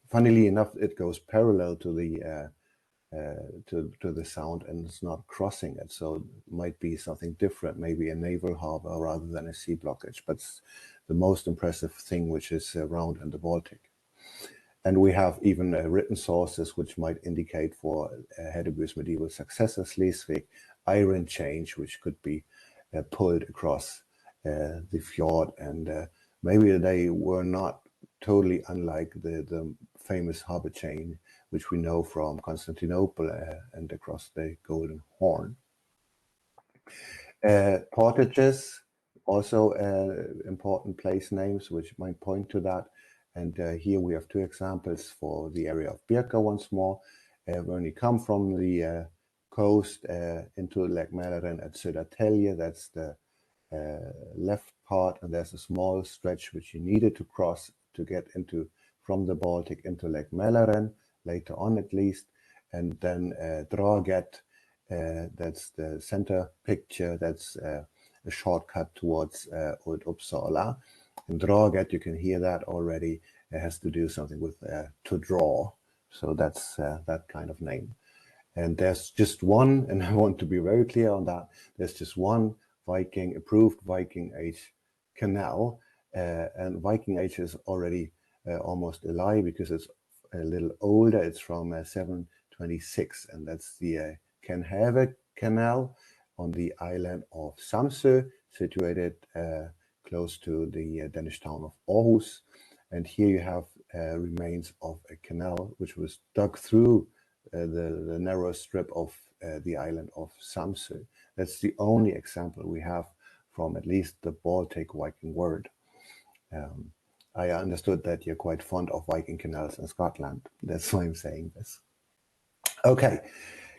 Funnily enough, it goes parallel to the sound, and it's not crossing it, so it might be something different, maybe a naval harbor rather than a sea blockage. But it's the most impressive thing which is around in the Baltic. And we have even written sources which might indicate for Hedeby medieval successor Schleswig iron change, which could be pulled across the fjord, and maybe they were not totally unlike the famous harbor chain which we know from Constantinople and across the Golden Horn. Portages, also important place names which might point to that. And here we have two examples for the area of Birka once more. When you come from the coast into Lake Mälaren at Södertälje, that's the left part, and there's a small stretch which you needed to cross to get into from the Baltic into Lake Mälaren, later on at least. And then Draget, that's the center picture, that's a shortcut towards Old Uppsala. In Draget, you can hear that already. It has to do something with to draw. So that's that kind of name. And there's just one, and I want to be very clear on that, there's just one approved Viking Age canal. And Viking Age is already almost a lie because it's a little older. It's from 726, and that's the Kenhave Canal on the island of Samsø, situated close to the Danish town of Aarhus. And here you have remains of a canal which was dug through the narrow strip of the island of Samsø. That's the only example we have from at least the Baltic Viking world. I understood that you're quite fond of Viking canals in Scotland. That's why I'm saying this. Okay,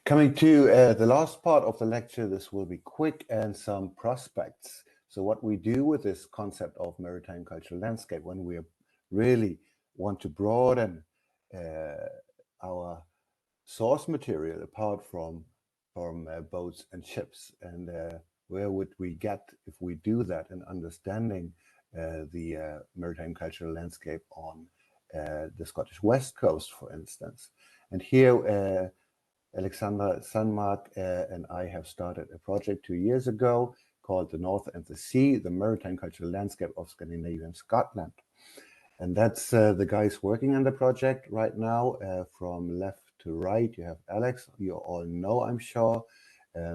coming to the last part of the lecture, this will be quick and some prospects. So what we do with this concept of maritime cultural landscape when we really want to broaden our source material apart from boats and ships, and where would we get if we do that in understanding the maritime cultural landscape on the Scottish Westcoast, for instance. And here Alexandra Sandmark and I have started a project 2 years ago called The North and the Sea, the Maritime Cultural Landscape of Scandinavian Scotland. And that's the guys working on the project right now. From left to right, you have Alex, you all know, I'm sure,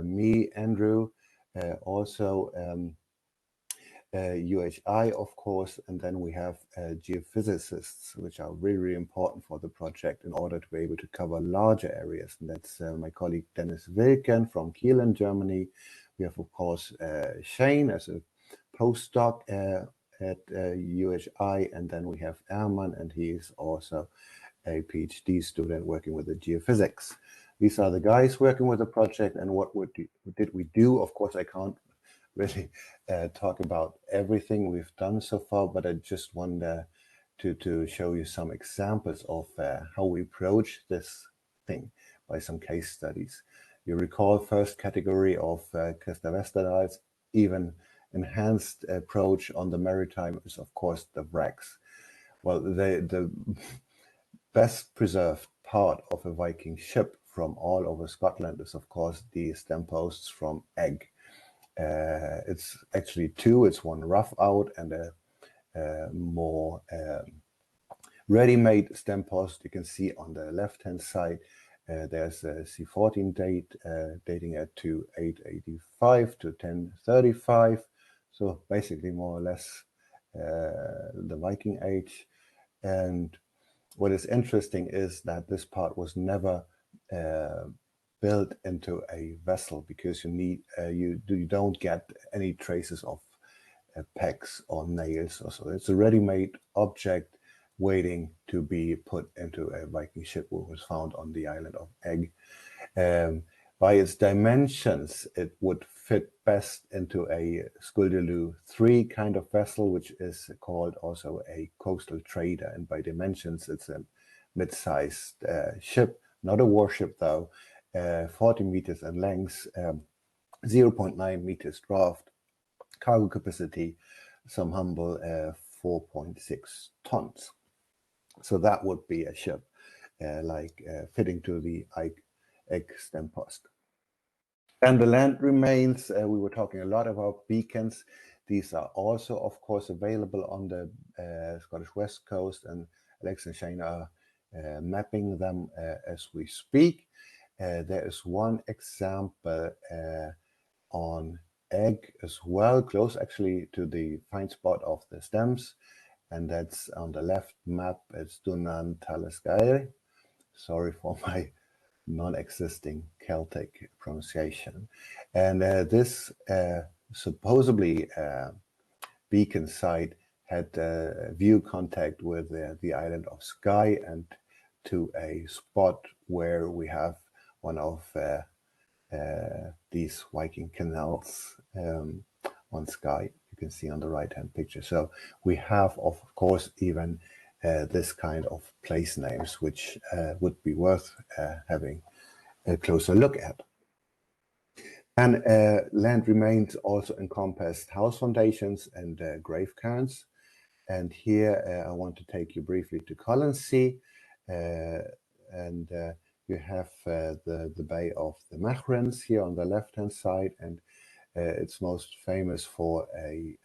me, Andrew, also UHI, of course, and then we have geophysicists, which are really, really important for the project in order to be able to cover larger areas. And that's my colleague Dennis Wilken from Kiel in Germany. We have, of course, Shane as a postdoc at UHI, and then we have Erman, and he is also a PhD student working with the geophysics. These are the guys working with the project, and what did we do? Of course, I can't really talk about everything we've done so far, but I just want to show you some examples of how we approach this thing by some case studies. You recall first category of Christer Westerdahl's even enhanced approach on the maritime is, of course, the wrecks. Well, the best preserved part of a Viking ship from all over Scotland is, of course, the stem posts from Egg. It's actually two. It's one rough out and a more ready-made stem post. You can see on the left-hand side there's a C14 date dating at to 885 to 1035. So basically more or less the Viking Age. And what is interesting is that this part was never built into a vessel because you need you don't get any traces of pegs or nails or so. It's a ready-made object waiting to be put into a Viking ship, which was found on the island of Egg. By its dimensions, it would fit best into a Sculdulu 3 kind of vessel, which is called also a coastal trader. And by dimensions, it's a mid-sized ship, not a warship though, 40 meters in length, 0.9 meters draft, cargo capacity, some humble 4.6 tons. So that would be a ship fitting to the egg stem post. And the land remains, we were talking a lot about beacons. These are also, of course, available on the Scottish West Coast, and Alex and Shane are mapping them as we speak. There is one example on egg as well, close actually to the find spot of the stems, and that's on the left map. It's Dunan Talasgair. Sorry for my non-existing Celtic pronunciation. And this supposedly beacon site had view contact with the island of Skye, and to a spot where we have one of these Viking canals on Skye. You can see on the right-hand picture. So we have, of course, even this kind of place names, which would be worth having a closer look at. And land remains also encompassed house foundations and grave cairns. And here I want to take you briefly to Colonsea, and you have the Bay of the Machrans here on the left-hand side, and it's most famous for a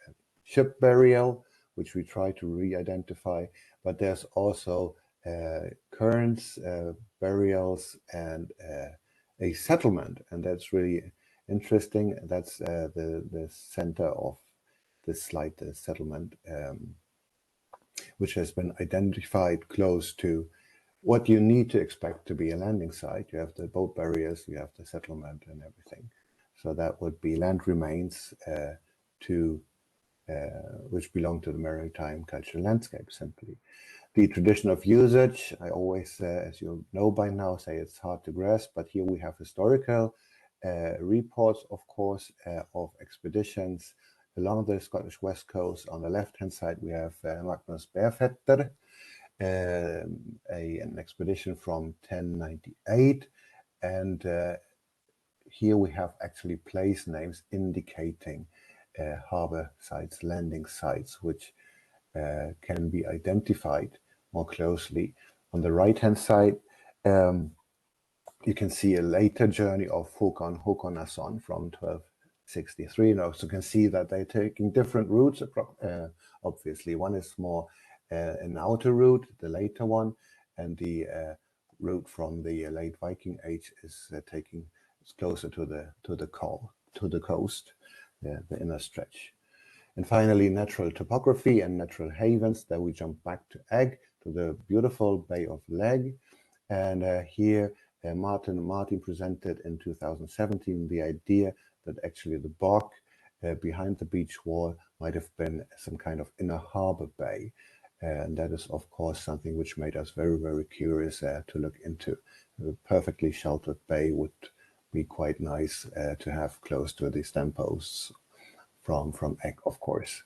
ship burial, which we try to re-identify, but there's also cairns, burials, and a settlement, and that's really interesting. That's the center of this slide, the settlement, which has been identified close to what you need to expect to be a landing site. You have the boat barriers, you have the settlement and everything. So that would be land remains which belong to the Maritime Cultural Landscape, simply. The tradition of usage, I always, as you know by now, say it's hard to grasp, but here we have historical reports, of course, of expeditions along the Scottish West Coast. On the left-hand side, we have Magnus Berfetter, an expedition from 1098, and here we have actually place names indicating harbor sites, landing sites, which can be identified more closely. On the right-hand side, you can see a later journey of Håkon Håkonason from 1263. And also can see that they're taking different routes. Obviously, one is more an outer route, the later one, and the route from the late Viking Age is taking closer to the coast, the inner stretch. And finally, natural topography and natural havens. Then we jump back to Egg, to the beautiful Bay of Legg. And here, Martin presented in 2017 the idea that actually the bog behind the beach wall might have been some kind of inner harbor bay. And that is, of course, something which made us very, very curious to look into. A perfectly sheltered bay would be quite nice to have close to the stem posts from Egg, of course.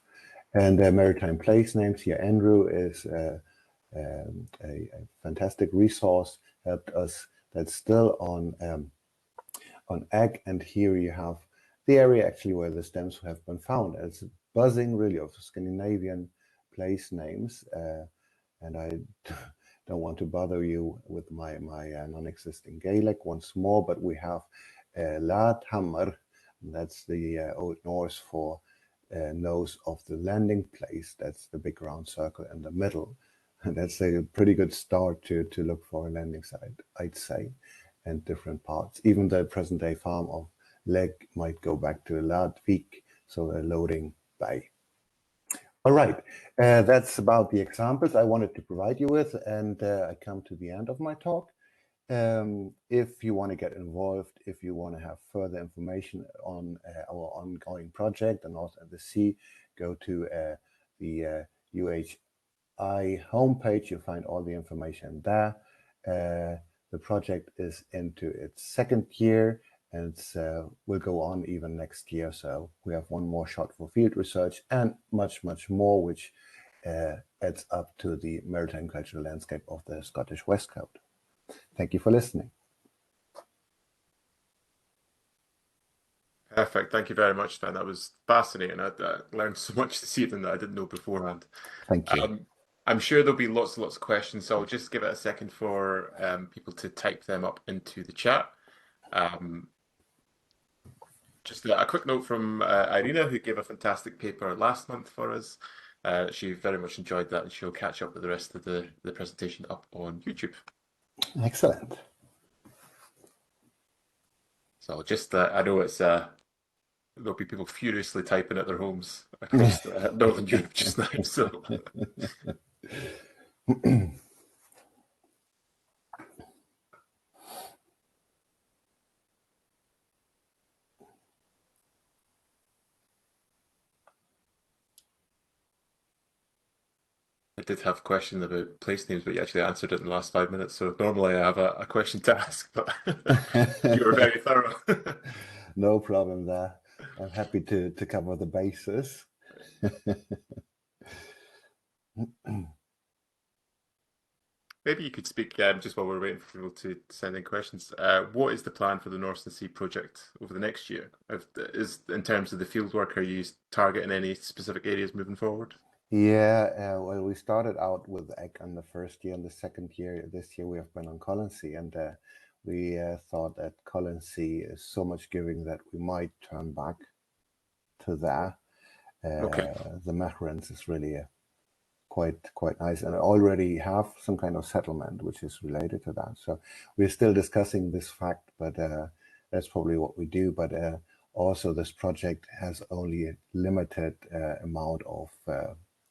And maritime place names here. Andrew is a fantastic resource, helped us. That's still on Egg, and here you have the area actually where the stems have been found. It's buzzing really of Scandinavian place names, and I don't want to bother you with my non-existing Gaelic once more, but we have Ladhammer. That's the Old Norse for nose of the landing place. That's the big round circle in the middle. And that's a pretty good start to look for a landing site, I'd say, and different parts. Even the present-day farm of Legg might go back to Ladvik, so a loading bay. All right, that's about the examples I wanted to provide you with, and I come to the end of my talk. If you want to get involved, if you want to have further information on our ongoing project, the North and the Sea, go to the UHI homepage. You'll find all the information there. The project is into its second year, and will go on even next year. So we have one more shot for field research and much, much more, which adds up to the maritime cultural landscape of the Scottish Westcoast. Thank you for listening. Perfect. Thank you very much, Sven. That was fascinating. I learned so much this evening that I didn't know beforehand. Thank you. I'm sure there'll be lots and lots of questions, so I'll just give it a second for people to type them up into the chat. Um, just a quick note from Irina, who gave a fantastic paper last month for us. She very much enjoyed that, and she'll catch up with the rest of the presentation up on YouTube. Excellent. So just, I know it's there'll be people furiously typing at their homes across Northern Europe just now. So I did have a question about place names, but you actually answered it in the last 5 minutes. So normally I have a question to ask, but you were very thorough. No problem there. I'm happy to cover the bases. Maybe you could speak just while we're waiting for people to send in questions. What is the plan for the North Sea project over the next year? Is in terms of the field work, are you targeting any specific areas moving forward? Yeah, well, we started out with Egg on the first year, and the second year, this year we have been on Colonsea, and we thought that Colonsea is so much giving that we might turn back to there. Okay. The Mahrens is really quite nice, and I already have some kind of settlement which is related to that. So we're still discussing this fact, but that's probably what we do. But also this project has only a limited amount of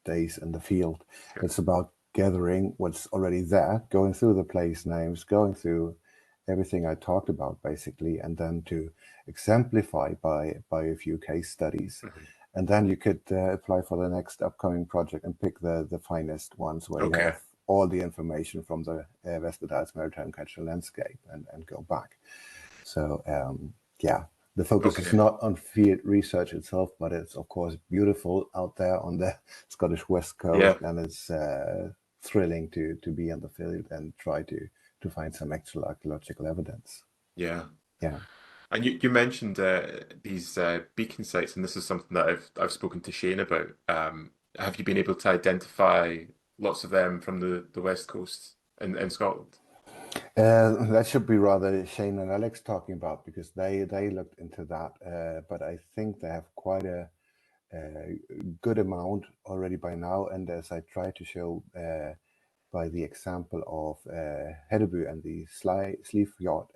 days in the field. Sure. It's about gathering what's already there, going through the place names, going through everything I talked about basically, and then to exemplify by a few case studies. Mhm. And then you could apply for the next upcoming project and pick the finest ones where you Okay. have all the information from the Westerdahl's Maritime Cultural Landscape and go back. So yeah, the focus is Okay. not on field research itself, but it's of course beautiful out there on the Scottish Westcoast, Yeah. and it's thrilling to be in the field and try to find some actual archaeological evidence. Yeah. Yeah. And you mentioned these beacon sites, and this is something that I've spoken to Shane about. Have you been able to identify lots of them from the West Coast in Scotland? That should be rather Shane and Alex talking about, because they looked into that. But I think they have quite a good amount already by now. And as I try to show by the example of Hedeby and the Sleafjord,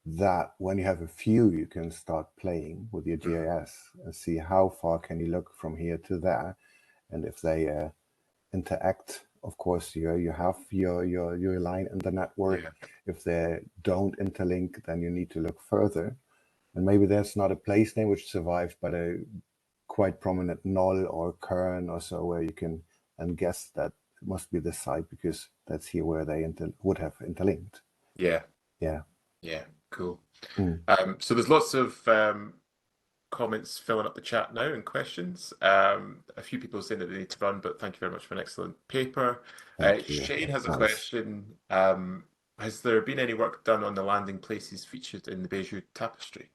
that when you have a few, you can start playing with your GIS and see how far can you look from here to there, and if they interact. Of course, you have your line in the network. Yeah. If they don't interlink, then you need to look further. And maybe there's not a place name which survives, but a quite prominent knoll or cairn or so, where you can and guess that it must be this site because that's here where they would have interlinked. Yeah. Yeah. Yeah. Cool. Mm. So there's lots of comments filling up the chat now and questions. A few people saying that they need to run, but thank you very much for an excellent paper. Thank you. Shane has That's a nice. question. Has there been any work done on the landing places featured in the Beju tapestry?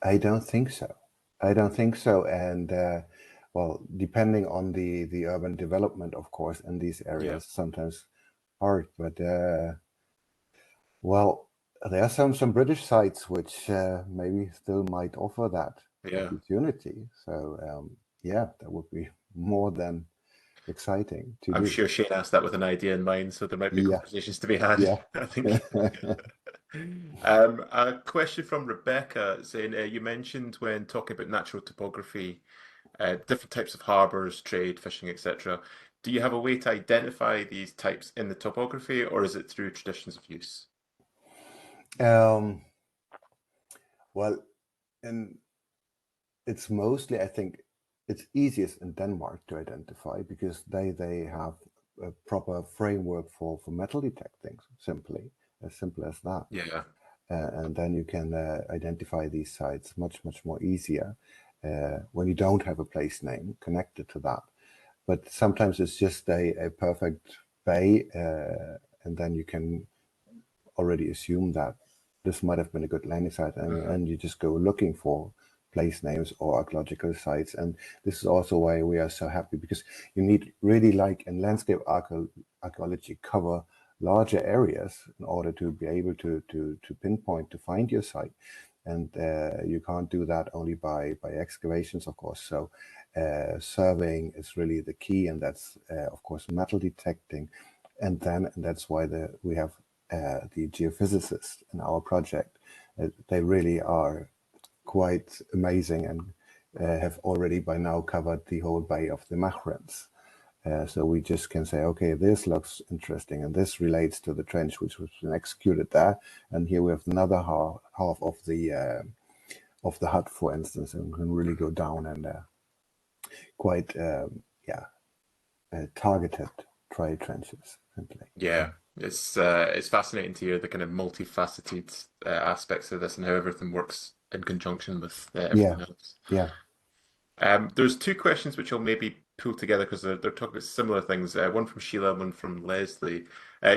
I don't think so. I don't think so. And well, depending on the urban development, of course, in these areas, sometimes hard. But well, there are some British sites which maybe still might offer that Yeah. opportunity. So yeah, that would be more than exciting to I'm do. sure Shane asked that with an idea in mind, so there might be Yeah, conversations to be had, yeah. I think. A question from Rebecca saying, you mentioned when talking about natural topography, different types of harbours, trade, fishing, etc. Do you have a way to identify these types in the topography, or is it through traditions of use? Well, and it's mostly, I think, it's easiest in Denmark to identify because they have a proper framework for metal detecting, simply as simple as that. Yeah. And then you can identify these sites much more easier when you don't have a place name connected to that. But sometimes it's just a perfect bay, and then you can already assume that this might have been a good landing site, and you just go looking for place names or archaeological sites. And this is also why we are so happy, because you need really, like in landscape archaeology, cover larger areas in order to be able to pinpoint, to find your site. And you can't do that only by excavations, of course. So surveying is really the key, and that's of course metal detecting. And that's why we have the geophysicists in our project. They really are quite amazing, and have already by now covered the whole Bay of the Machrens. So we just can say, okay, this looks interesting, and this relates to the trench which was executed there. And here we have another half of the hut, for instance, and can really go down and quite targeted try trenches. Simply. Yeah, it's fascinating to hear the kind of multifaceted aspects of this and how everything works in conjunction with everything else. Yeah. There's two questions which I'll maybe pull together because they're talking about similar things. One from Sheila, one from Leslie.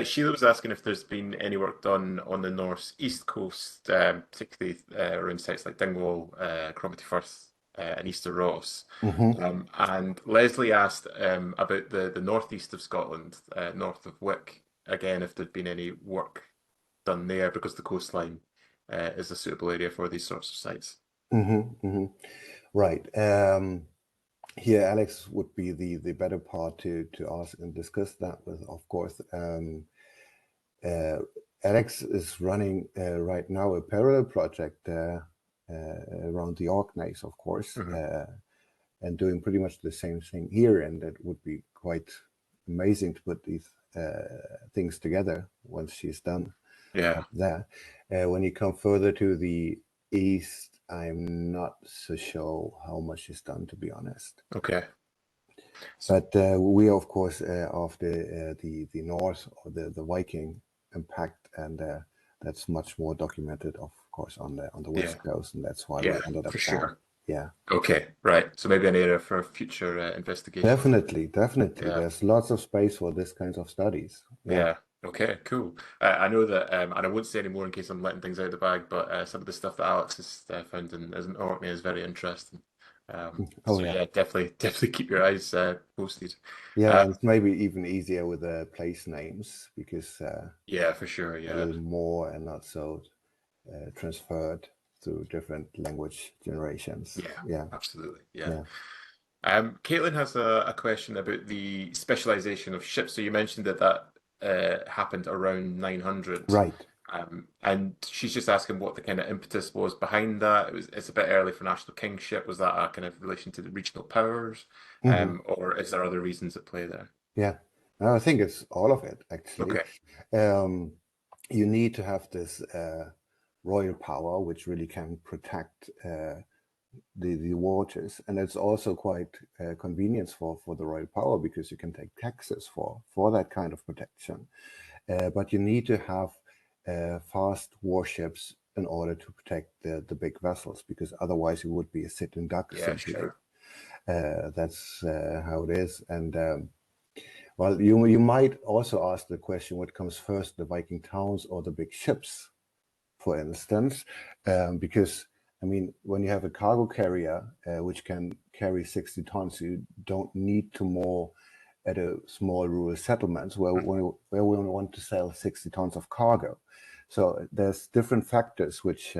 Sheila was asking if there's been any work done on the Norse east coast, particularly around sites like Dingwall, Cromarty Firth, and Easter Ross. And Leslie asked about the northeast of Scotland, north of Wick, again, if there'd been any work done there, because the coastline is a suitable area for these sorts of sites. Right. Here, Alex would be the better part to ask and discuss that with, of course. Alex is running right now a parallel project around the Orkneys, of course, and doing pretty much the same thing here. And it would be quite amazing to put these things together once she's done there. When you come further to the east, I'm not so sure how much is done, to be honest. Okay. But we, of course, after the Norse or the Viking impact, and that's much more documented, of course, on the West Coast, and that's why we ended up for sure. Yeah. Okay, right. So maybe an area for future investigation. Definitely. Yeah. There's lots of space for this kinds of studies. Yeah. Okay, cool. I know that, and I won't say any more in case I'm letting things out of the bag, but some of the stuff that Alex has found in Orkney is very interesting. Definitely keep your eyes posted. Yeah, and it's maybe even easier with the place names, because for sure, a little more and not so transferred through different language generations. Yeah, absolutely. Yeah. Caitlin has a question about the specialization of ships. So you mentioned that happened around 900. Right. And she's just asking what the kind of impetus was behind that. It's a bit early for national kingship. Was that a kind of relation to the regional powers? Or is there other reasons at play there? Yeah, no, I think it's all of it, actually. Okay. You need to have this royal power, which really can protect the waters, and it's also quite convenience for the royal power, because you can take taxes for that kind of protection. But you need to have fast warships in order to protect the big vessels, because otherwise you would be a sitting duck. Simply. Sure. That's how it is. And well, you might also ask the question, what comes first, the Viking towns or the big ships, for instance, because I mean, when you have a cargo carrier which can carry 60 tons, you don't need to moor at a small rural settlements where we want to sell 60 tons of cargo. So there's different factors which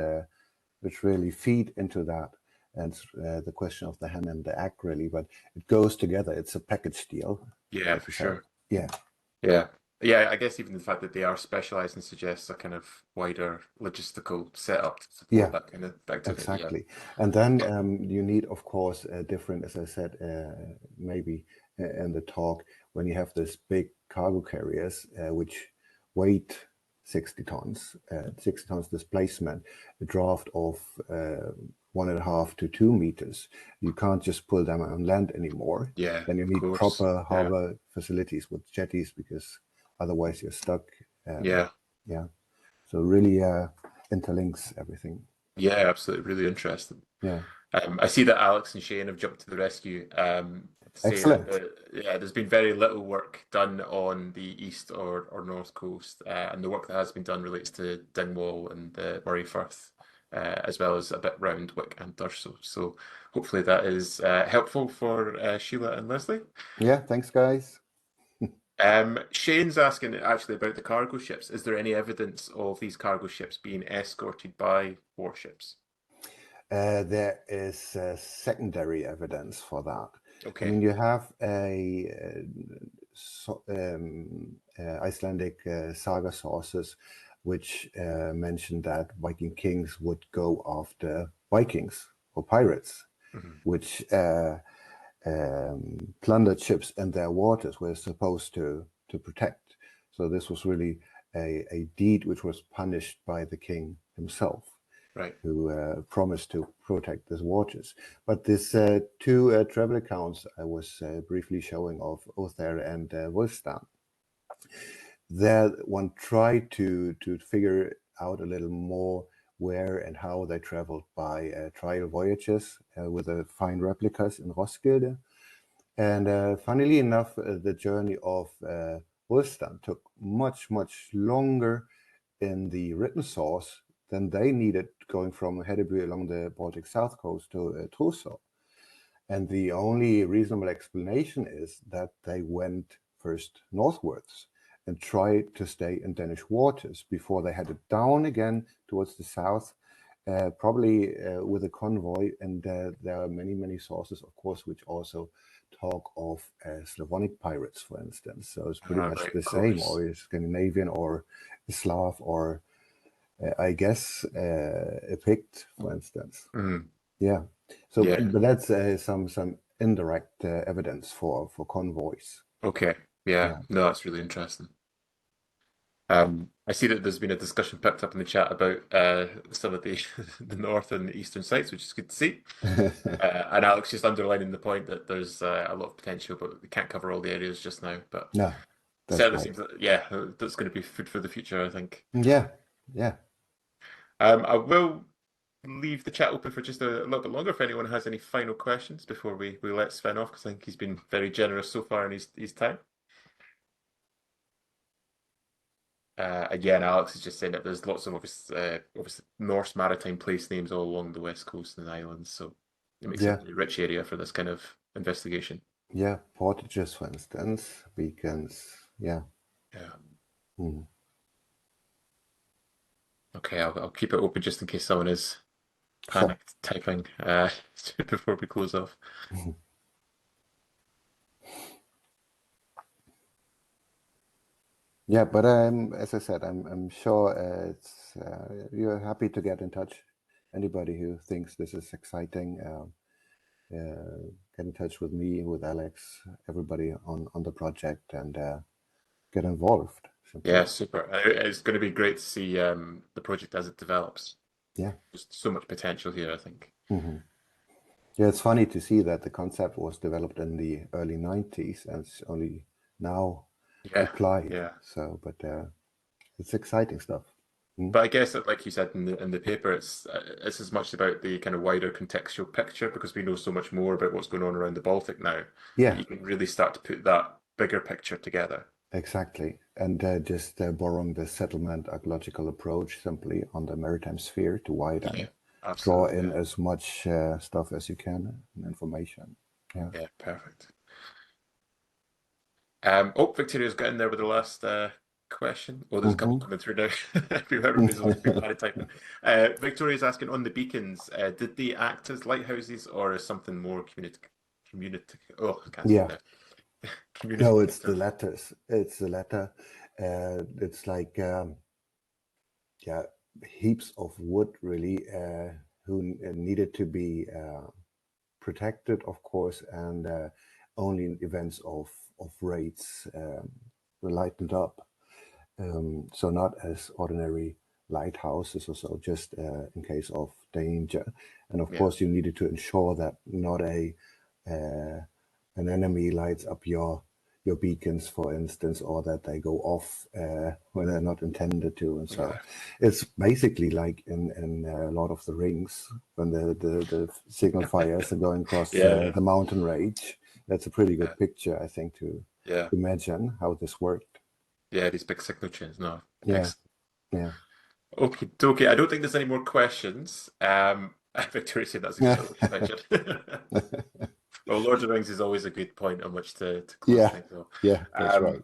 really feed into that. And the question of the hen and the egg, really, but it goes together. It's a package deal. Yeah, for sure. Yeah. I guess even the fact that they are specialized suggests a kind of wider logistical setup to support that kind of activity. Exactly. And then you need, of course, different, as I said, maybe in the talk, when you have this big cargo carriers which weight 60 tons displacement, a draft of 1.5 to 2 meters. You can't just pull them on land anymore. Yeah. Then you need proper harbor facilities with jetties, because otherwise you're stuck. So really interlinks everything. Yeah, absolutely. Really interesting. Yeah. I see that Alex and Shane have jumped to the rescue. say that Excellent. yeah, there's been very little work done on the east or north coast, and the work that has been done relates to Dingwall and the Moray Firth, as well as a bit round Wick and Durso. So hopefully that is helpful for Sheila and Leslie. Yeah, thanks, guys. Shane's asking actually about the cargo ships. Is there any evidence of these cargo ships being escorted by warships? There is secondary evidence for that. I Okay. mean, you have Icelandic saga sources which mention that Viking kings would go after Vikings or pirates, Mhm. which plundered ships in their waters were supposed to protect. So this was really a deed which was punished by the king himself, Right. who promised to protect his waters. But these two travel accounts I was briefly showing of Othere and Wulfstan, there one tried to figure out a little more where and how they traveled by trial voyages with the fine replicas in Roskilde. And funnily enough, the journey of Wulfstan took much, much longer in the written source than they needed going from Hedeby along the Baltic south coast to Tromsø. And the only reasonable explanation is that they went first northwards and tried to stay in Danish waters before they headed down again towards the south, probably with a convoy. And there are many, many sources, of course, which also talk of Slavonic pirates, for instance. So it's pretty much Right, the of same, course. or Scandinavian or Slav, or I guess a Pict, for instance. Mm. Yeah. So, Yeah. but that's some indirect evidence for convoys. Okay. Yeah. Yeah. No, that's really interesting. I see that there's been a discussion picked up in the chat about some of the the north and eastern sites, which is good to see. And Alex just underlining the point that there's a lot of potential, but we can't cover all the areas just now. But No, that's certainly right. seems that, yeah, that's going to be food for the future, I think. Yeah. Yeah. I will leave the chat open for just a little bit longer if anyone has any final questions before we let Sven off, because I think he's been very generous so far in his time. Again, Alex is just saying that there's lots of obvious Norse maritime place names all along the west coast and the islands, so it makes a Yeah. really rich area for this kind of investigation. Yeah. Portages, for instance, beacons. Yeah. Yeah. Mm. Okay, I'll keep it open just in case someone is Sure. panicked typing before we close off. Yeah, but as I said, I'm sure it's you're happy to get in touch. Anybody who thinks this is exciting, get in touch with me, with Alex, everybody on the project, and get involved. Yeah, Simply. super. It's going to be great to see the project as it develops. Yeah. Just so much potential here, I think. Hmm. Yeah, it's funny to see that the concept was developed in the early 90s and it's only now Yeah, applied. yeah. So, but it's exciting stuff. Mm. But I guess that, like you said in the paper, it's as much about the kind of wider contextual picture because we know so much more about what's going on around the Baltic now that Yeah, you can really start to put that bigger picture together. exactly. And just borrowing the settlement archaeological approach simply on the maritime sphere to widen, Yeah, draw absolutely. in Yeah, as much stuff as you can and information. Yeah. yeah, perfect. Oh, Victoria's got in there with the last question. Oh, there's a couple Hmm. coming through now. Everybody's always been bad at typing. Victoria's asking on the beacons, did they act as lighthouses or as something more oh, I can't speak Yeah. now. No, it's the Communicative. letters. It's the letter. It's like yeah, heaps of wood really who needed to be protected, of course, and only in events of raids were lightened up. So not as ordinary lighthouses or so, just in case of danger. And of Yeah. course, you needed to ensure that not uh, an enemy lights up your beacons, for instance, or that they go off when they're not intended to. And so Yeah. it's basically like in Lord of the Rings when the signal fires are going across Yeah. the mountain range. That's a pretty good picture, I think, to Yeah. imagine how this worked. Yeah, these big signal chains. No, Yeah, excellent. yeah. Okay, okay. I don't think there's any more questions. Victoria said that's exactly what she mentioned. Well, Lord of the Rings is always a good point on which to close Yeah, things off. yeah, that's right.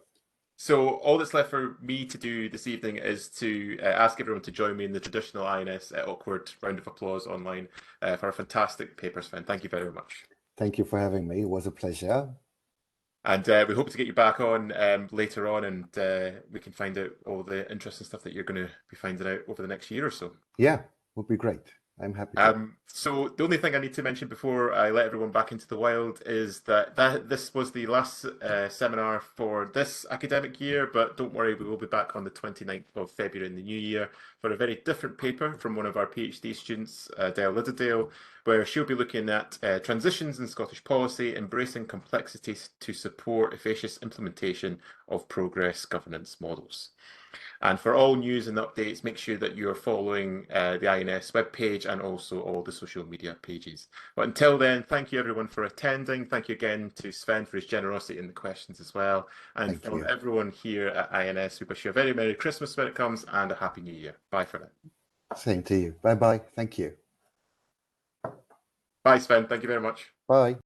So all that's left for me to do this evening is to ask everyone to join me in the traditional INS awkward round of applause online for a fantastic paper, Sven. Thank you very much. Thank you for having me. It was a pleasure. And we hope to get you back on later on, and we can find out all the interesting stuff that you're going to be finding out over the next year or so. Yeah, would be great. I'm happy to. So the only thing I need to mention before I let everyone back into the wild is that this was the last seminar for this academic year, but don't worry, we will be back on the 29th of February in the new year for a very different paper from one of our PhD students, Dale Lidderdale, where she'll be looking at transitions in Scottish policy, embracing complexities to support efficacious implementation of progress governance models. And for all news and updates, make sure that you are following the INS webpage and also all the social media pages. But until then, thank you everyone for attending. Thank you again to Sven for his generosity in the questions as well. And Thank from you. everyone here at INS, we wish you a very Merry Christmas when it comes and a Happy New Year. Bye for now. Same to you. Bye-bye. Thank you. Bye, Sven. Thank you very much. Bye.